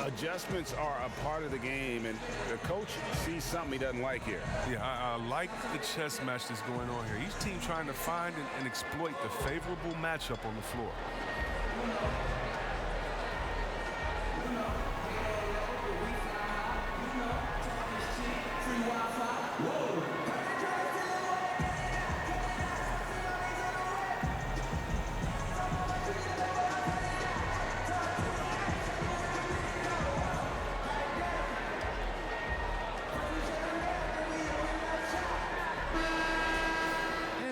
Adjustments are a part of the game, and the coach sees something he doesn't like here. Yeah, I like the chess match that's going on here. Each team trying to find and exploit the favorable matchup on the floor.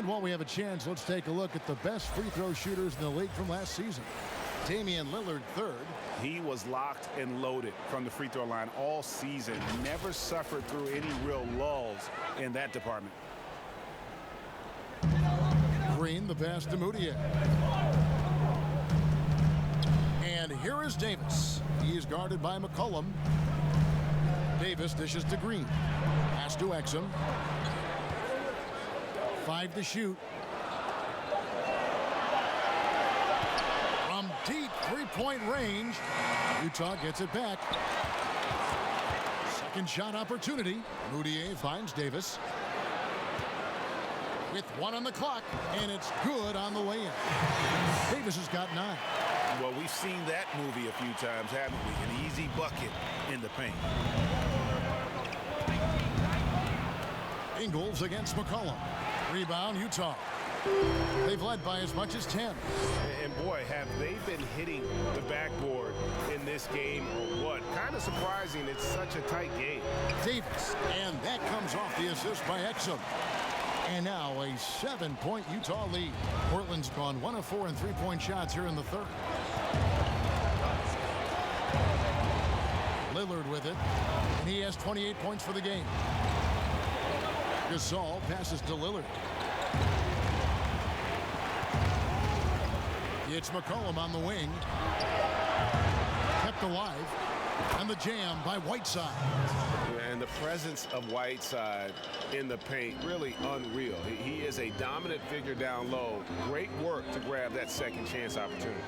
While we have a chance, let's take a look at the best free throw shooters in the league from last season. Damian Lillard, 3rd. He was locked and loaded from the free throw line all season. Never suffered through any real lulls in that department. Green, the pass to Moutier. And here is Davis. He is guarded by McCollum. Davis dishes to Green. Pass to Exum. 5 to shoot. From deep three-point range, Utah gets it back. Second shot opportunity. Moutier finds Davis. With 1 on the clock, and it's good on the way in. Davis has got 9. Well, we've seen that movie a few times, haven't we? An easy bucket in the paint. Ingles against McCollum. Rebound, Utah. They've led by as much as 10. And boy, have they been hitting the backboard in this game or what? Kind of surprising. It's such a tight game. Davis, and that comes off the assist by Exum. And now a 7-point Utah lead. Portland's gone 1 of 4 in three-point shots here in the 3rd. Lillard with it, and he has 28 points for the game. Gasol passes to Lillard. It's McCollum on the wing. Kept alive. And the jam by Whiteside. And the presence of Whiteside in the paint, really unreal. He is a dominant figure down low. Great work to grab that second chance opportunity.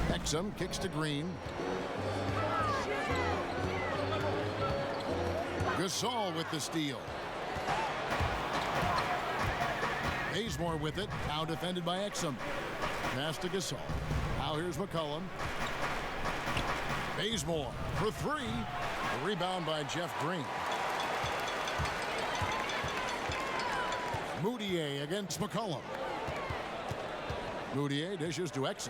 Exum kicks to Green. Gasol with the steal. Bazemore with it. Now defended by Exum. Pass to Gasol. Now here's McCollum. Bazemore for 3. A rebound by Jeff Green. Moutier against McCollum. Moutier dishes to Exum.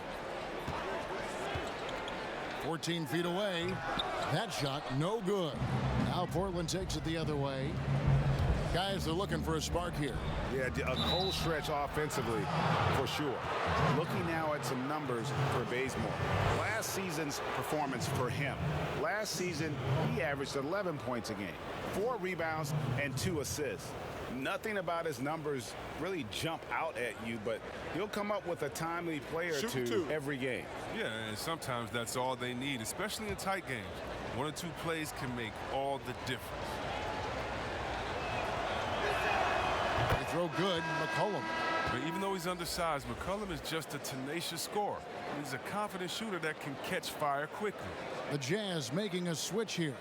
14 feet away. That shot no good. Now Portland takes it the other way. Guys, they're looking for a spark here. Yeah, a cold stretch offensively for sure. Looking now at some numbers for Bazemore. Last season's performance for him. Last season, he averaged 11 points a game, 4 rebounds, and 2 assists. Nothing about his numbers really jump out at you, but he'll come up with a timely play or two every game. Yeah, and sometimes that's all they need, especially in tight games. 1 or 2 plays can make all the difference. They throw good. McCollum But even though he's undersized, McCollum is just a tenacious scorer. He's a confident shooter that can catch fire quickly. The Jazz making a switch here.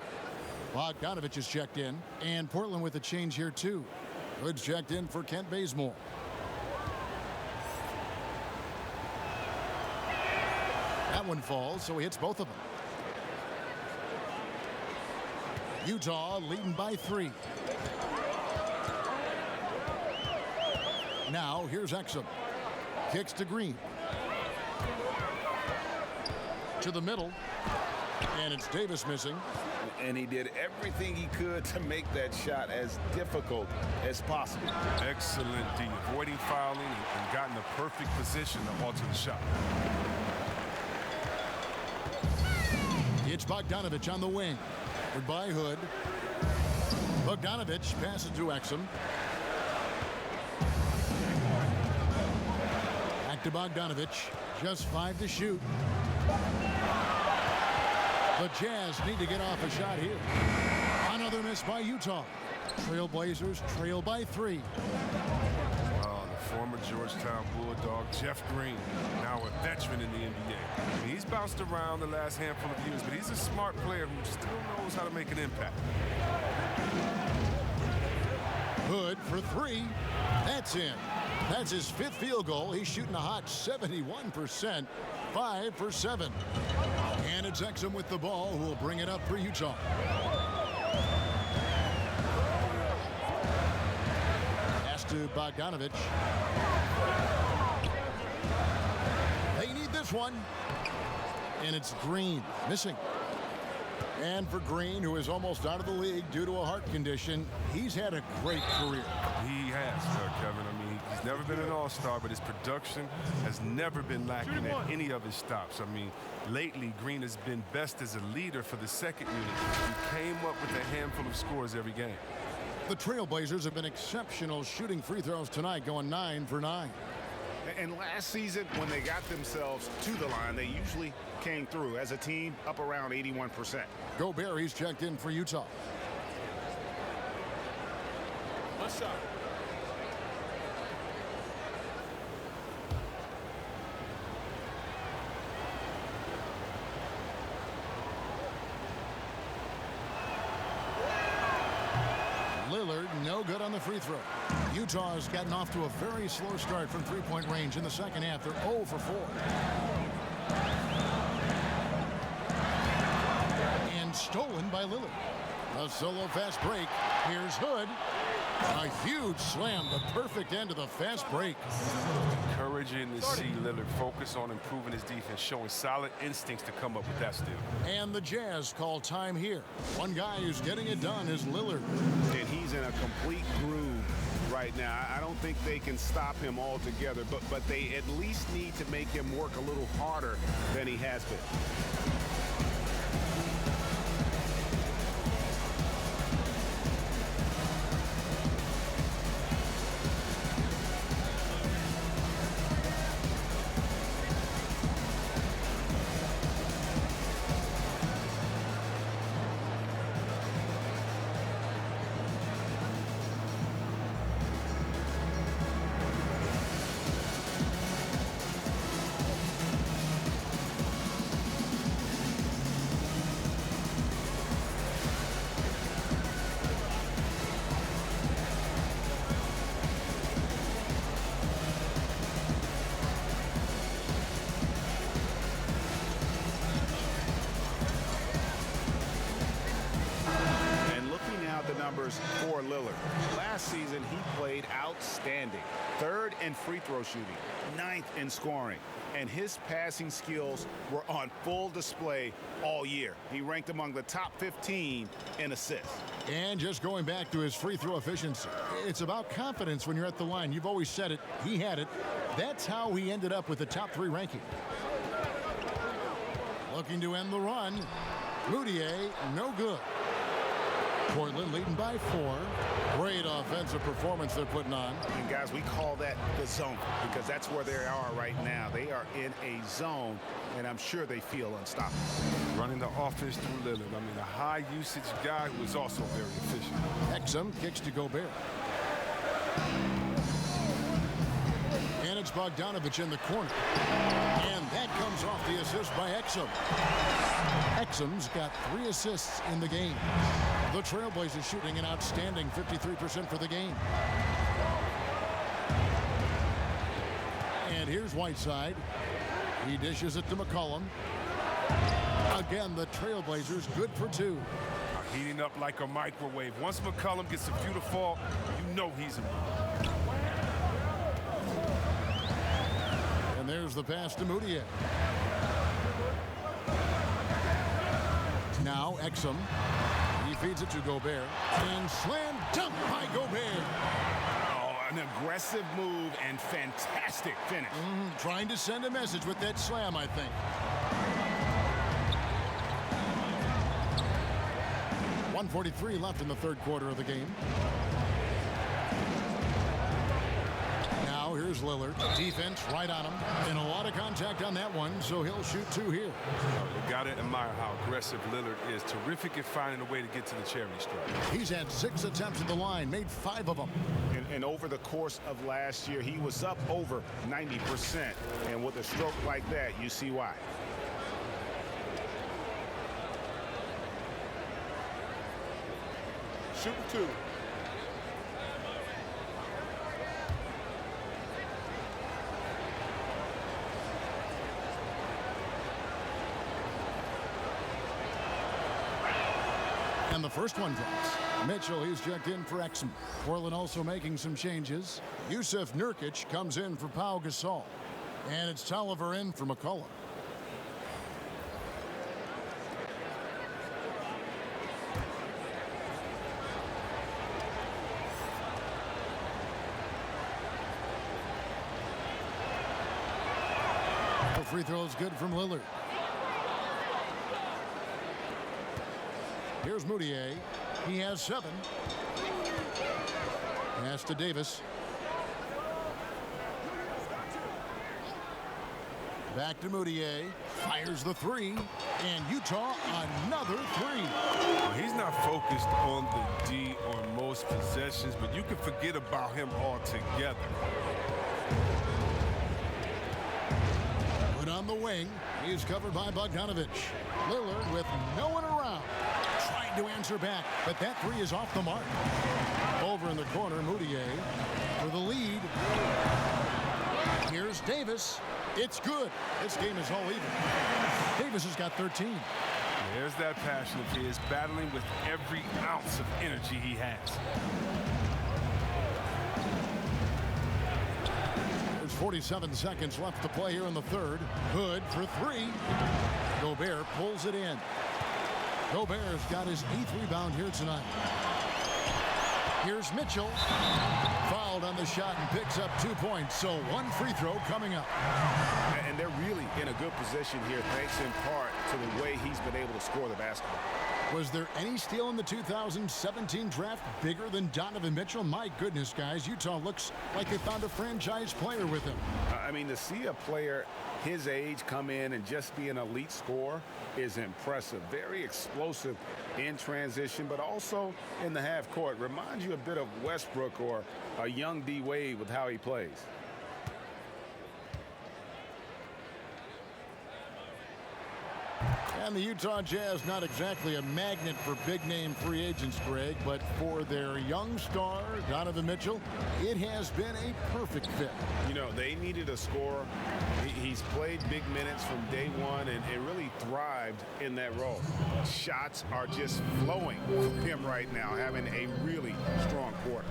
Bogdanovich is checked in, and Portland with a change here too. Hood's checked in for Kent Bazemore. That one falls, so he hits both of them. Utah leading by 3. Now here's Exum. Kicks to Green. To the middle. And it's Davis missing. And he did everything he could to make that shot as difficult as possible. Excellent D, avoiding fouling and gotten the perfect position to alter the shot. It's Bogdanovich on the wing. Goodbye, Hood. Bogdanovich passes to Exum. Back to Bogdanovich. Just 5 to shoot. The Jazz need to get off a shot here. Another miss by Utah. Trailblazers trail by 3. Oh, the former Georgetown Bulldog, Jeff Green, now a veteran in the NBA. He's bounced around the last handful of years, but he's a smart player who still knows how to make an impact. Hood for 3. That's in. That's his 5th field goal. He's shooting a hot 71%. 5 for 7. And it's Exum with the ball, who will bring it up for Utah. Pass to Bogdanovich. They need this one. And it's Green missing. And for Green, who is almost out of the league due to a heart condition, he's had a great career. He has, Kevin. I mean, he's never been an all-star, but his production has never been lacking at any of his stops. I mean, lately, Green has been best as a leader for the second unit. He came up with a handful of scores every game. The Trailblazers have been exceptional shooting free throws tonight, going 9 for 9. And last season, when they got themselves to the line, they usually came through as a team up around 81%. Gobert, he's checked in for Utah. Let's shot. Lillard, no good on the free throw. Utah has gotten off to a very slow start from three-point range in the second half. They're 0 for 4. And stolen by Lillard. A solo fast break. Here's Hood. A huge slam, the perfect end of the fast break. Encouraging to see Lillard focus on improving his defense, showing solid instincts to come up with that steal. And the Jazz call time here. One guy who's getting it done is Lillard. And he's in a complete groove right now. I don't think they can stop him altogether, but they at least need to make him work a little harder than he has been. For Lillard. Last season, he played outstanding. 3rd in free throw shooting, 9th in scoring, and his passing skills were on full display all year. He ranked among the top 15 in assists. And just going back to his free throw efficiency, it's about confidence when you're at the line. You've always said it. He had it. That's how he ended up with the top 3 ranking. Looking to end the run. Moutier, no good. Portland leading by 4. Great offensive performance they're putting on. And guys, we call that the zone because that's where they are right now. They are in a zone, and I'm sure they feel unstoppable. Running the offense through Lillard. I mean, a high usage guy who is also very efficient. Exum kicks to Gobert. Bogdanovich in the corner. And that comes off the assist by Exum. Exum's got 3 assists in the game. The Trailblazers shooting an outstanding 53% for the game. And here's Whiteside. He dishes it to McCollum. Again, the Trailblazers good for 2. Heating up like a microwave. Once McCollum gets a few to fall, you know he's in. And there's the pass to Moutier. Now Exum. He feeds it to Gobert. And slam dunk by Gobert. Oh, an aggressive move and fantastic finish. Trying to send a message with that slam, I think. 1:43 left in the third quarter of the game. Now here's Lillard. Defense right on him. And a lot of contact on that one, so he'll shoot 2 here. You got to admire how aggressive Lillard is. Terrific at finding a way to get to the charity stripe. He's had 6 attempts at the line, made 5 of them. And over the course of last year, he was up over 90%. And with a stroke like that, you see why. Shoot 2. And the first one drops. Mitchell, he's checked in for Exum. Portland also making some changes. Yusuf Nurkic comes in for Pau Gasol. And it's Tolliver in for McCollum. The free throw is good from Lillard. Here's Moutier. He has 7. Pass to Davis. Back to Moutier. Fires the 3. And Utah another 3. Well, he's not focused on the D on most possessions, but you can forget about him altogether. Put on the wing. He's covered by Bogdanovich. Lillard with no one around. Trying to answer back, but that 3 is off the mark. Over in the corner, Moutier for the lead. Here's Davis. It's good. This game is all even. Davis has got 13. There's that passion of his, battling with every ounce of energy he has. There's 47 seconds left to play here in the third. Hood for 3. Gobert pulls it in. Gobert's got his 8th rebound here tonight. Here's Mitchell. Fouled on the shot and picks up 2 points. So 1 free throw coming up. And they're really in a good position here, thanks in part to the way he's been able to score the basketball. Was there any steal in the 2017 draft bigger than Donovan Mitchell? My goodness, guys, Utah looks like they found a franchise player with him. I mean, to see a player his age come in and just be an elite scorer is impressive. Very explosive in transition, but also in the half court. Reminds you a bit of Westbrook or a young D. Wade with how he plays. And the Utah Jazz, not exactly a magnet for big-name free agents, Greg, but for their young star, Donovan Mitchell, it has been a perfect fit. You know, they needed a scorer. He's played big minutes from day one and really thrived in that role. Shots are just flowing from him right now, having a really strong quarter.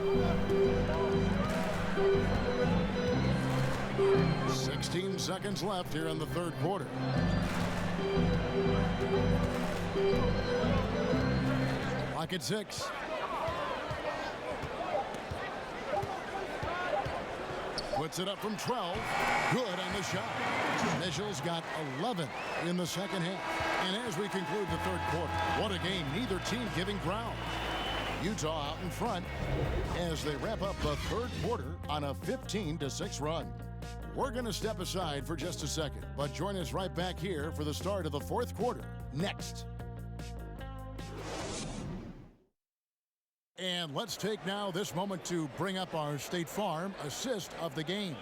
16 seconds left here in the third quarter. Clock at 6. Puts it up from 12. Good on the shot. Mitchell's got 11 in the second half. And as we conclude the third quarter, what a game. Neither team giving ground. Utah out in front as they wrap up the third quarter on a 15-6 run. We're going to step aside for just a second, but join us right back here for the start of the fourth quarter next. And let's take now this moment to bring up our State Farm assist of the game.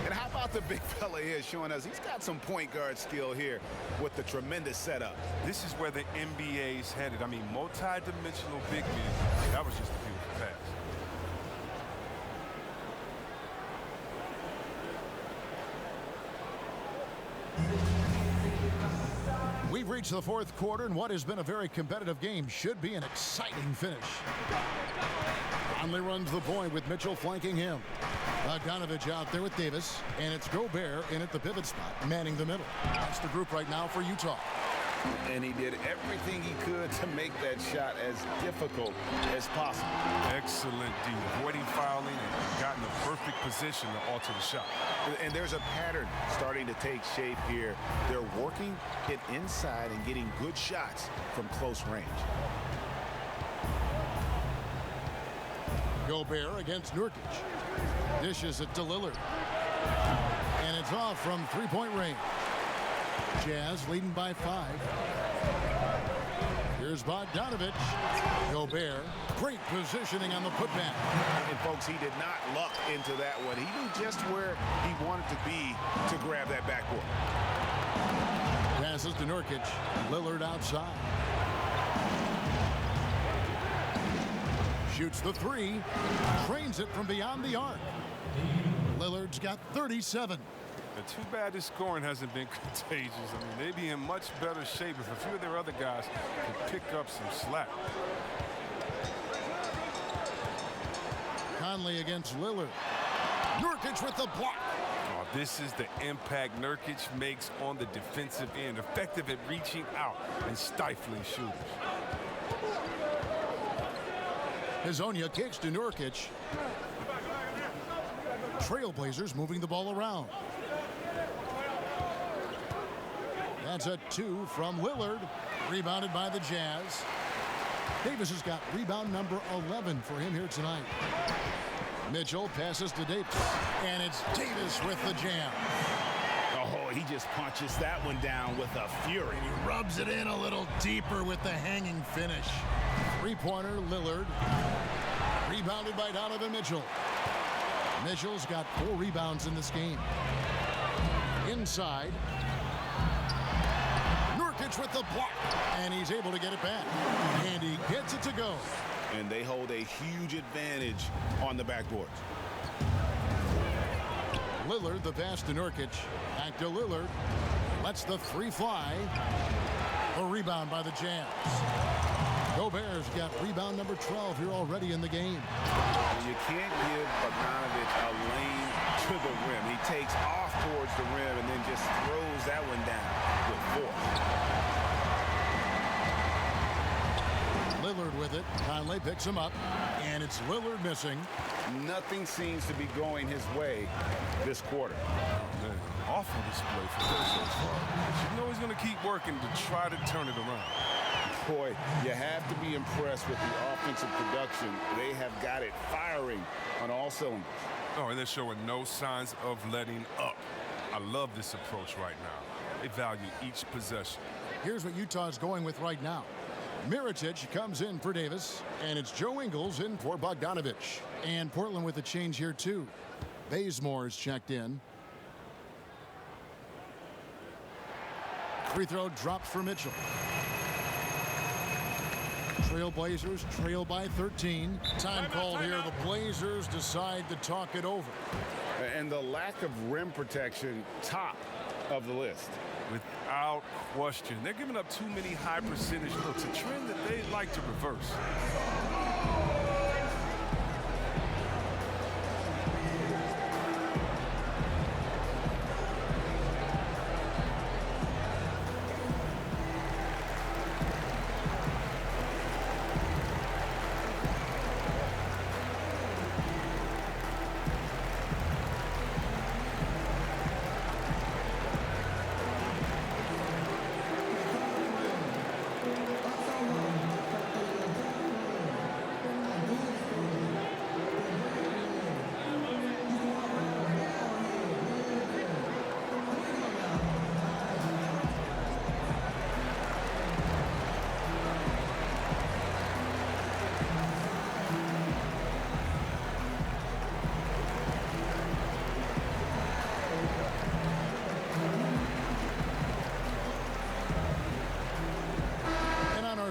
And how about the big fella here showing us he's got some point guard skill here with the tremendous setup. This is where the NBA's headed. I mean, multi-dimensional big men. That was just a beautiful pass. We've reached the fourth quarter, and what has been a very competitive game should be an exciting finish. Conley runs the point with Mitchell flanking him. Bogdanovich out there with Davis, and it's Gobert in at the pivot spot, manning the middle. That's the group right now for Utah. And he did everything he could to make that shot as difficult as possible. Excellent D, avoiding fouling and gotten the perfect position to alter the shot. And there's a pattern starting to take shape here. They're working it inside and getting good shots from close range. Gobert against Nurkic. Dishes it to Lillard. And it's off from three-point range. Jazz leading by 5. Here's Bogdanovich. Gobert. Great positioning on the putback. And folks, he did not luck into that one. He knew just where he wanted to be to grab that backboard. Passes to Nurkic. Lillard outside. Shoots the 3. Trains it from beyond the arc. Lillard's got 37. Too bad this scoring hasn't been contagious. I mean, they'd be in much better shape if a few of their other guys could pick up some slack. Conley against Lillard. Nurkic with the block. Oh, this is the impact Nurkic makes on the defensive end. Effective at reaching out and stifling shooters. Hazonia kicks to Nurkic. Trailblazers moving the ball around. That's a 2 from Lillard. Rebounded by the Jazz. Davis has got rebound number 11 for him here tonight. Mitchell passes to Davis. And it's Davis with the jam. Oh, he just punches that one down with a fury. He rubs it in a little deeper with the hanging finish. Three-pointer, Lillard. Rebounded by Donovan Mitchell. Mitchell's got 4 rebounds in this game. Inside. Nurkic with the block. And he's able to get it back. And he gets it to go. And they hold a huge advantage on the backboard. Lillard, the pass to Nurkic. Back to Lillard. Lets the 3 fly. A rebound by the Jazz. Gobert's got rebound number 12 here already in the game. You can't give Bogdanovich a lane to the rim. He takes off towards the rim and then just throws that one down with force. Lillard with it. Conley picks him up. And it's Lillard missing. Nothing seems to be going his way this quarter. Oh, man. Awful display for him so far. But you know he's going to keep working to try to turn it around. Boy, you have to be impressed with the offensive production. They have got it firing on all cylinders. Oh, and they're showing no signs of letting up. I love this approach right now. They value each possession. Here's what Utah's going with right now. Mirotic comes in for Davis, and it's Joe Ingles in for Bogdanovich. And Portland with a change here, too. Bazemore is checked in. Free throw dropped for Mitchell. Trailblazers trail by 13. Time called here. The Blazers decide to talk it over. And the lack of rim protection, top of the list. Without question. They're giving up too many high percentage looks, a trend that they'd like to reverse.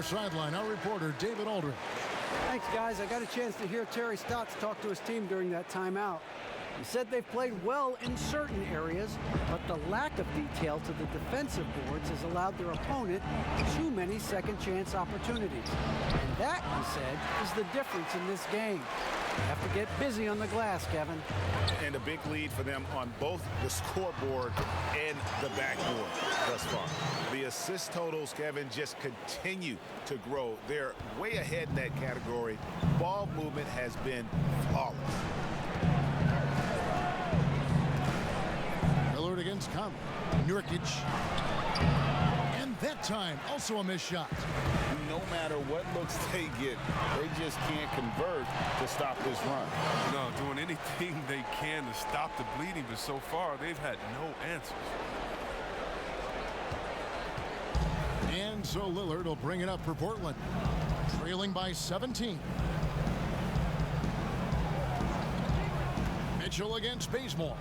sideline, our reporter, David Aldridge. Thanks, guys. I got a chance to hear Terry Stotts talk to his team during that timeout. He said they've played well in certain areas, but the lack of detail to the defensive boards has allowed their opponent too many second-chance opportunities. And that, he said, is the difference in this game. You have to get busy on the glass, Kevin. And a big lead for them on both the scoreboard and the backboard thus far. The assist totals, Kevin, just continue to grow. They're way ahead in that category. Ball movement has been flawless. Millard against Conley. Nurkic. And that time, also a missed shot. No matter what looks they get, they just can't convert to stop this run. No, doing anything they can to stop the bleeding, but so far they've had no answers. And so Lillard will bring it up for Portland, trailing by 17. Mitchell against Bazemore,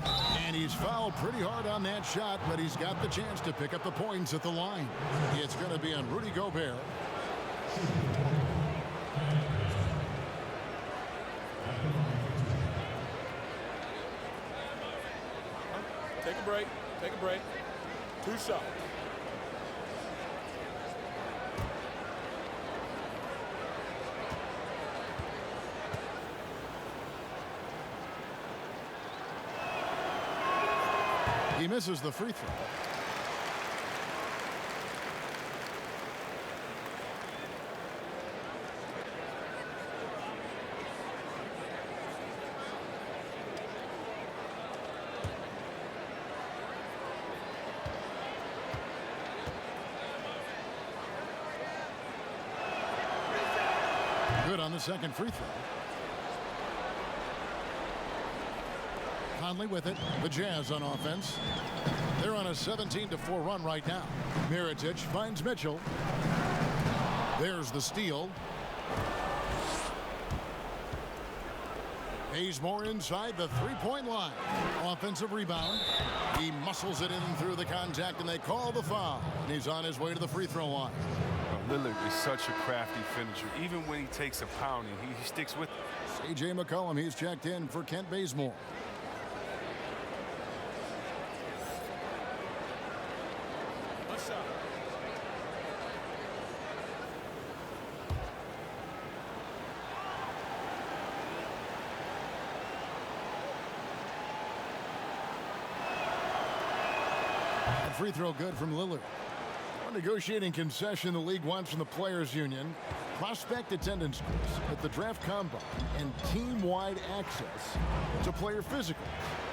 and he's fouled pretty hard on that shot, but he's got the chance to pick up the points at the line. It's going to be on Rudy Gobert. Take a break. Take a break. 2 shots. He misses the free throw. Good on the second free throw. Conley with it. The Jazz on offense. They're on a 17-4 run right now. Mirotic finds Mitchell. There's the steal. Bazemore inside the three-point line. Offensive rebound. He muscles it in through the contact, and they call the foul. And he's on his way to the free throw line. Lillard is such a crafty finisher. Even when he takes a pounding, he sticks with it. C.J. McCollum, he's checked in for Kent Bazemore. Free throw good from Lillard. A negotiating concession the league wants from the Players Union. Prospect attendance scores at the draft combine and team-wide access to player physical.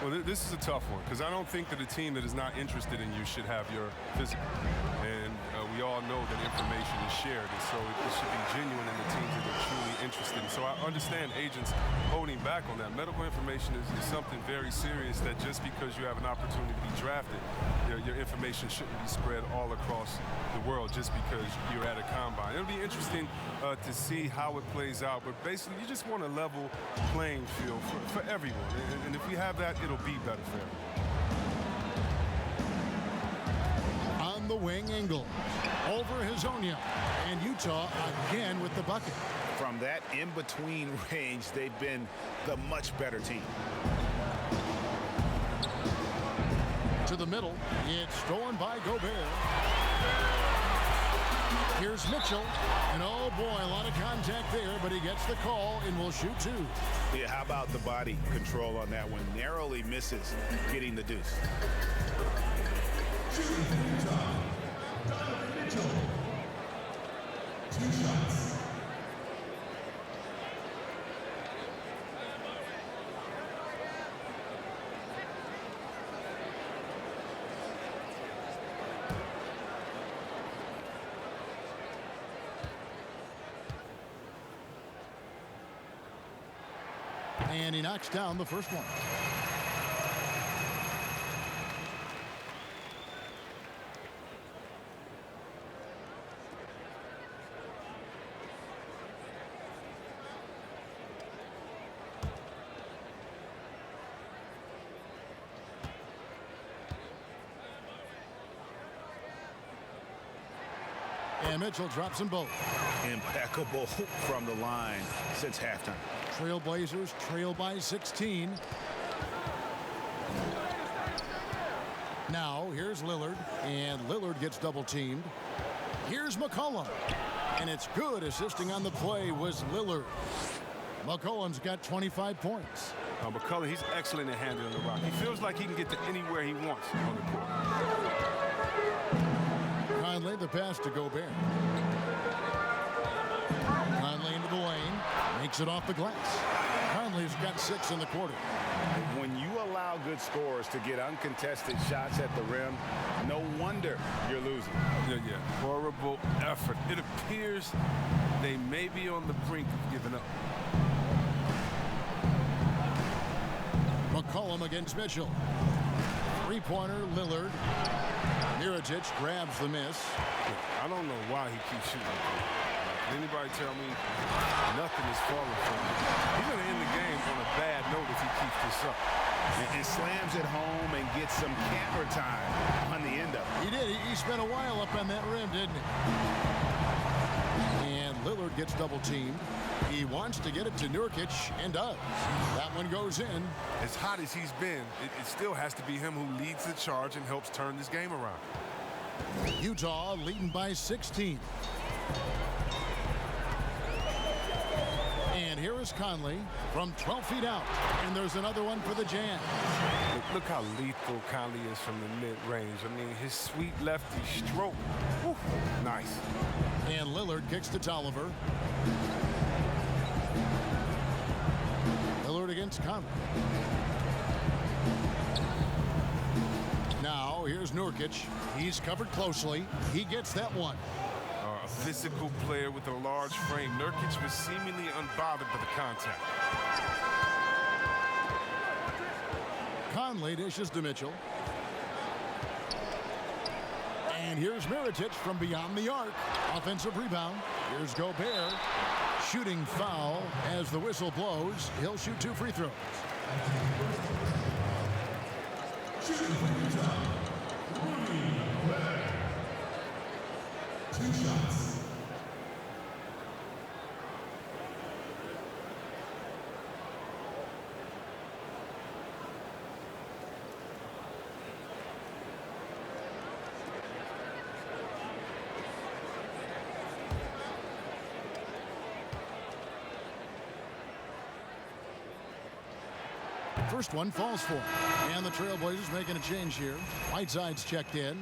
Well, this is a tough one because I don't think that a team that is not interested in you should have your physical. And we all know that information is shared, and so it should be genuine in the teams that are truly interested. And so I understand agents holding back on that. Medical information is something very serious that just because you have an opportunity to be drafted, your information shouldn't be spread all across the world just because you're at a combine. It'll be interesting to see how it plays out, but basically you just want a level playing field for everyone. And if we have that, it'll be better for everyone. On the wing, Engel over Hazonia, and Utah again with the bucket. From that in-between range, they've been the much better team. To the middle, it's stolen by Gobert. Here's Mitchell, and oh boy, a lot of contact there, but he gets the call and will shoot two. Yeah, how about the body control on that one? Narrowly misses getting the deuce. Mitchell. 2 shots. And he knocks down the first one. And Mitchell drops them both. Impeccable from the line since halftime. Trailblazers trail by 16. Now, here's Lillard, and Lillard gets double-teamed. Here's McCollum, and it's good. Assisting on the play was Lillard. McCollum's got 25 points. McCollum, he's excellent at handling the rock. He feels like he can get to anywhere he wants on the court. Conley, the pass to Gobert. Conley into the lane, makes it off the glass. Conley's got 6 in the quarter. When you allow good scorers to get uncontested shots at the rim, no wonder you're losing. Yeah. Horrible effort. It appears they may be on the brink of giving up. McCollum against Mitchell. Three-pointer, Lillard. Mirotic grabs the miss. I don't know why he keeps shooting. Can anybody tell me nothing is falling for him? He's going to end the game on a bad note if he keeps this up. And slams it home and gets some camera time on the end of it. He did. He spent a while up on that rim, didn't he? And Lillard gets double-teamed. He wants to get it to Nurkic and does. That one goes in. As hot as he's been, it still has to be him who leads the charge and helps turn this game around. Utah leading by 16. And here is Conley from 12 feet out. And there's another one for the Jazz. Look how lethal Conley is from the mid-range. I mean, his sweet lefty stroke. Whew, nice. And Lillard kicks to Tolliver. Lillard against Conley. Now, here's Nurkic. He's covered closely. He gets that one. A physical player with a large frame. Nurkic was seemingly unbothered by the contact. Conley dishes to Mitchell. And here's Mirotic from beyond the arc. Offensive rebound. Here's Gobert. Shooting foul as the whistle blows. He'll shoot 2 free throws. Shooting for Utah, Rudy Gobert. 2 shots. First one falls for him. And the Trailblazers making a change here. Whiteside's checked in.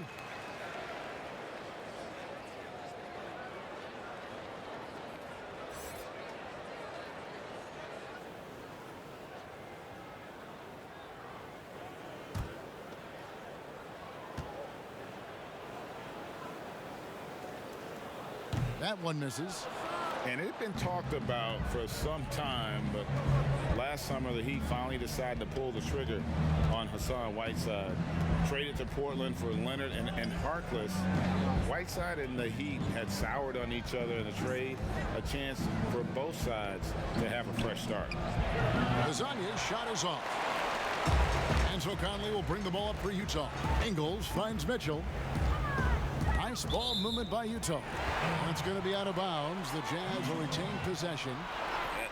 That one misses. And it had been talked about for some time, but last summer the Heat finally decided to pull the trigger on Hassan Whiteside. Traded to Portland for Leonard and Harkless. Whiteside and the Heat had soured on each other in the trade. A chance for both sides to have a fresh start. Lasagna's shot is off. And so Conley will bring the ball up for Utah. Ingles finds Mitchell. Nice ball movement by Utah. And it's going to be out of bounds. The Jazz will retain possession.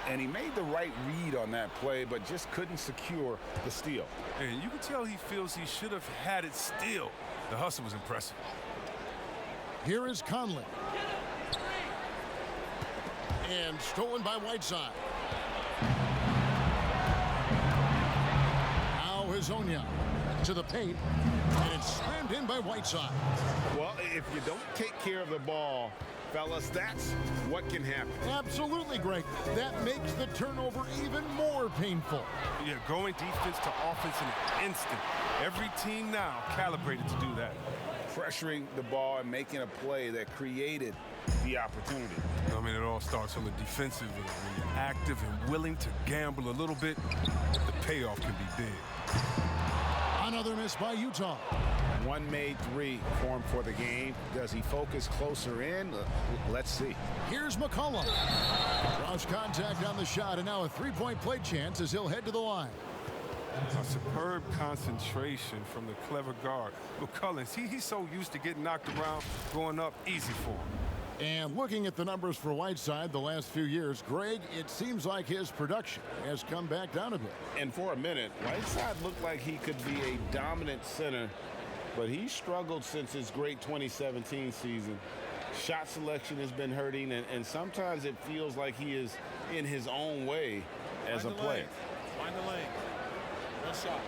And he made the right read on that play, but just couldn't secure the steal. And you can tell he feels he should have had it still. The hustle was impressive. Here is Conley. And stolen by Whiteside. Now Hazonia to the paint. And it's slammed in by Whiteside. Well, if you don't take care of the ball, fellas, that's what can happen. Absolutely, Greg. That makes the turnover even more painful. Yeah, going defense to offense in an instant. Every team now calibrated to do that. Pressuring the ball and making a play that created the opportunity. I mean, it all starts on the defensive end. When you're active and willing to gamble a little bit, the payoff can be big. Another miss by Utah. One made 3 formed for the game. Does he focus closer in? Let's see. Here's McCollum. Cross contact on the shot, and now a 3-point play chance as he'll head to the line. A superb concentration from the clever guard. McCollum, he's so used to getting knocked around, going up easy for him. And looking at the numbers for Whiteside the last few years, Greg, it seems like his production has come back down a bit. And for a minute, Whiteside looked like he could be a dominant center, but he struggled since his great 2017 season. Shot selection has been hurting, and sometimes it feels like he is in his own way as a player. Find the lane. Good shot.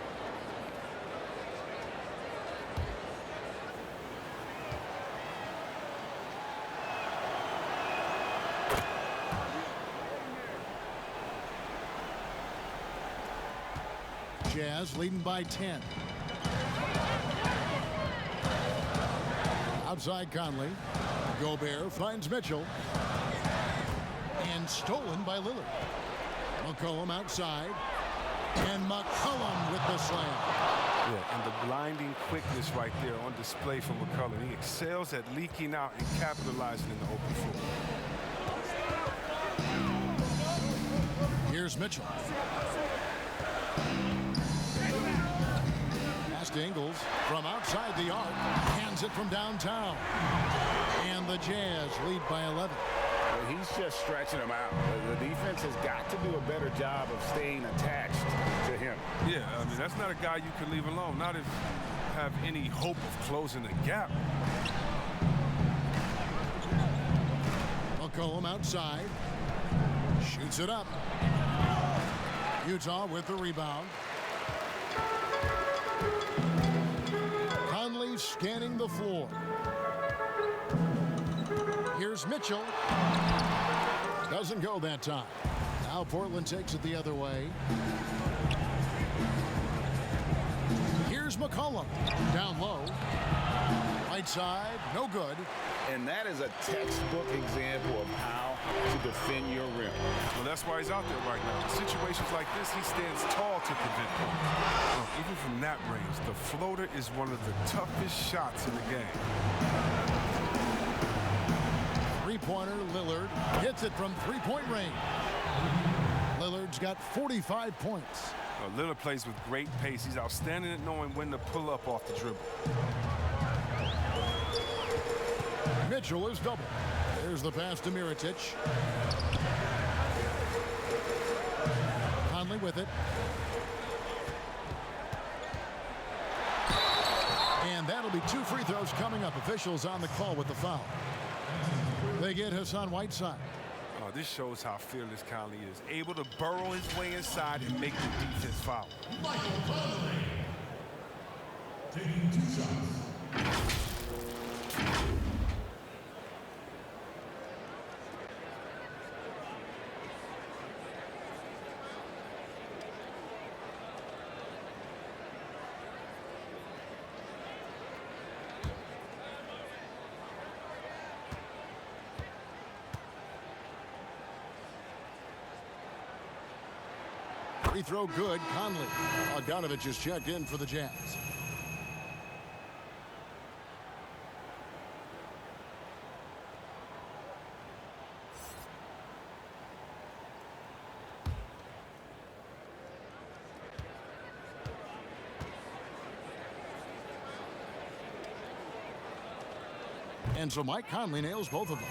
Jazz leading by 10. Outside Conley. Gobert finds Mitchell. And stolen by Lillard. McCollum outside. And McCollum with the slam. Yeah, and the blinding quickness right there on display from McCollum. He excels at leaking out and capitalizing in the open floor. Here's Mitchell. Past Ingles from outside the arc. Hands it from downtown. And the Jazz lead by 11. He's just stretching them out. The defense has got to do a better job of staying attached to him. Yeah, I mean, that's not a guy you can leave alone. Not if you have any hope of closing the gap. McCollum outside. Shoots it up. Utah with the rebound. Conley scanning the floor. Here's Mitchell. Doesn't go that time. Now Portland takes it the other way. Here's McCollum. Down low. Right side, no good. And that is a textbook example of how to defend your rim. Well, that's why he's out there right now. In situations like this, he stands tall to prevent points. Even from that range, the floater is one of the toughest shots in the game. Three-pointer, Lillard hits it from three-point range. Lillard's got 45 points. Lillard plays with great pace. He's outstanding at knowing when to pull up off the dribble. Mitchell is double. There's the pass to Mirotic. Conley with it. And that'll be 2 free throws coming up. Officials on the call with the foul. They get Hassan Whiteside. Oh, this shows how fearless Conley is. Able to burrow his way inside and make the defense foul. Michael Conley taking 2 shots. Free throw good. Conley. Bogdanovich is checked in for the Jazz. And so Mike Conley nails both of them.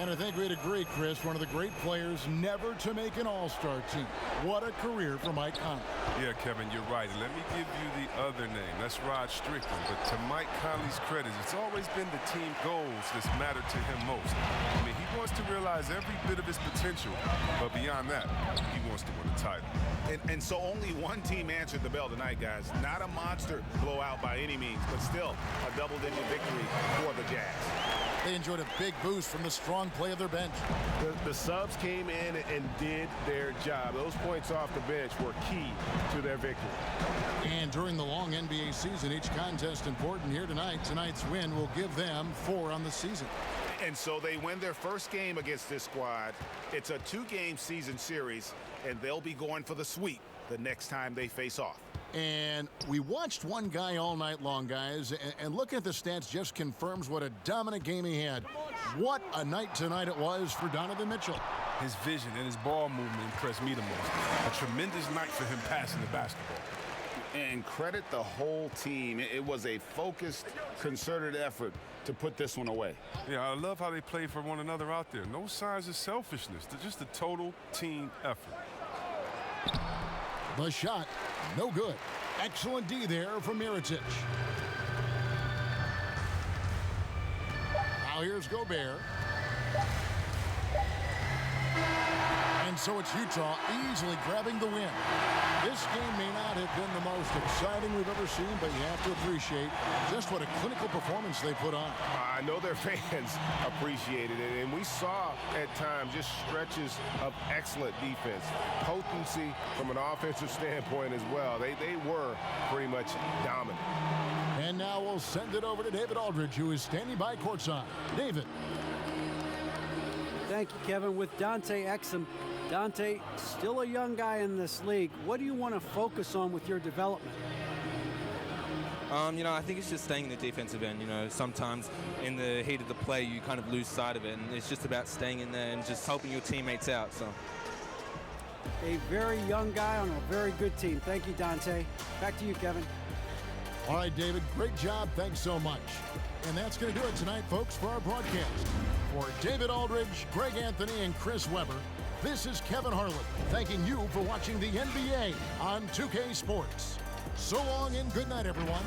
And I think we'd agree, Chris, one of the great players never to make an all-star team. What a career for Mike Conley. Yeah, Kevin, you're right. And let me give you the other name. That's Rod Strickland. But to Mike Conley's credit, it's always been the team goals that's mattered to him most. I mean, he wants to realize every bit of his potential. But beyond that, he wants to win a title. And so only one team answered the bell tonight, guys. Not a monster blowout by any means, but still a double-digit victory for the Jazz. They enjoyed a big boost from the strong play of their bench. The subs came in and did their job. Those points off the bench were key to their victory. And during the long NBA season, each contest important. Here tonight. Tonight's win will give them 4 on the season. And so they win their first game against this squad. It's a 2-game season series, and they'll be going for the sweep the next time they face off. And we watched one guy all night long, guys, and looking at the stats just confirms what a dominant game he had. What a night tonight it was for Donovan Mitchell. His vision and his ball movement impressed me the most. A tremendous night for him passing the basketball. And credit the whole team. It was a focused, concerted effort to put this one away. Yeah, I love how they play for one another out there. No signs of selfishness. They're just a total team effort. The shot, no good. Excellent D there from Mirotic. Now here's Gobert. And so it's Utah easily grabbing the win. This game may not have been the most exciting we've ever seen, but you have to appreciate just what a clinical performance they put on. I know their fans appreciated it, and we saw at times just stretches of excellent defense, potency from an offensive standpoint as well. They were pretty much dominant. And now we'll send it over to David Aldridge, who is standing by courtside. David. Thank you, Kevin. With Dante Exum. Dante, still a young guy in this league. What do you want to focus on with your development? I think it's just staying in the defensive end. Sometimes in the heat of the play, you kind of lose sight of it, and it's just about staying in there and just helping your teammates out. So, a very young guy on a very good team. Thank you, Dante. Back to you, Kevin. All right, David, great job. Thanks so much. And that's going to do it tonight, folks, for our broadcast. For David Aldridge, Greg Anthony, and Chris Webber, this is Kevin Harlan thanking you for watching the NBA on 2K Sports. So long and good night, everyone.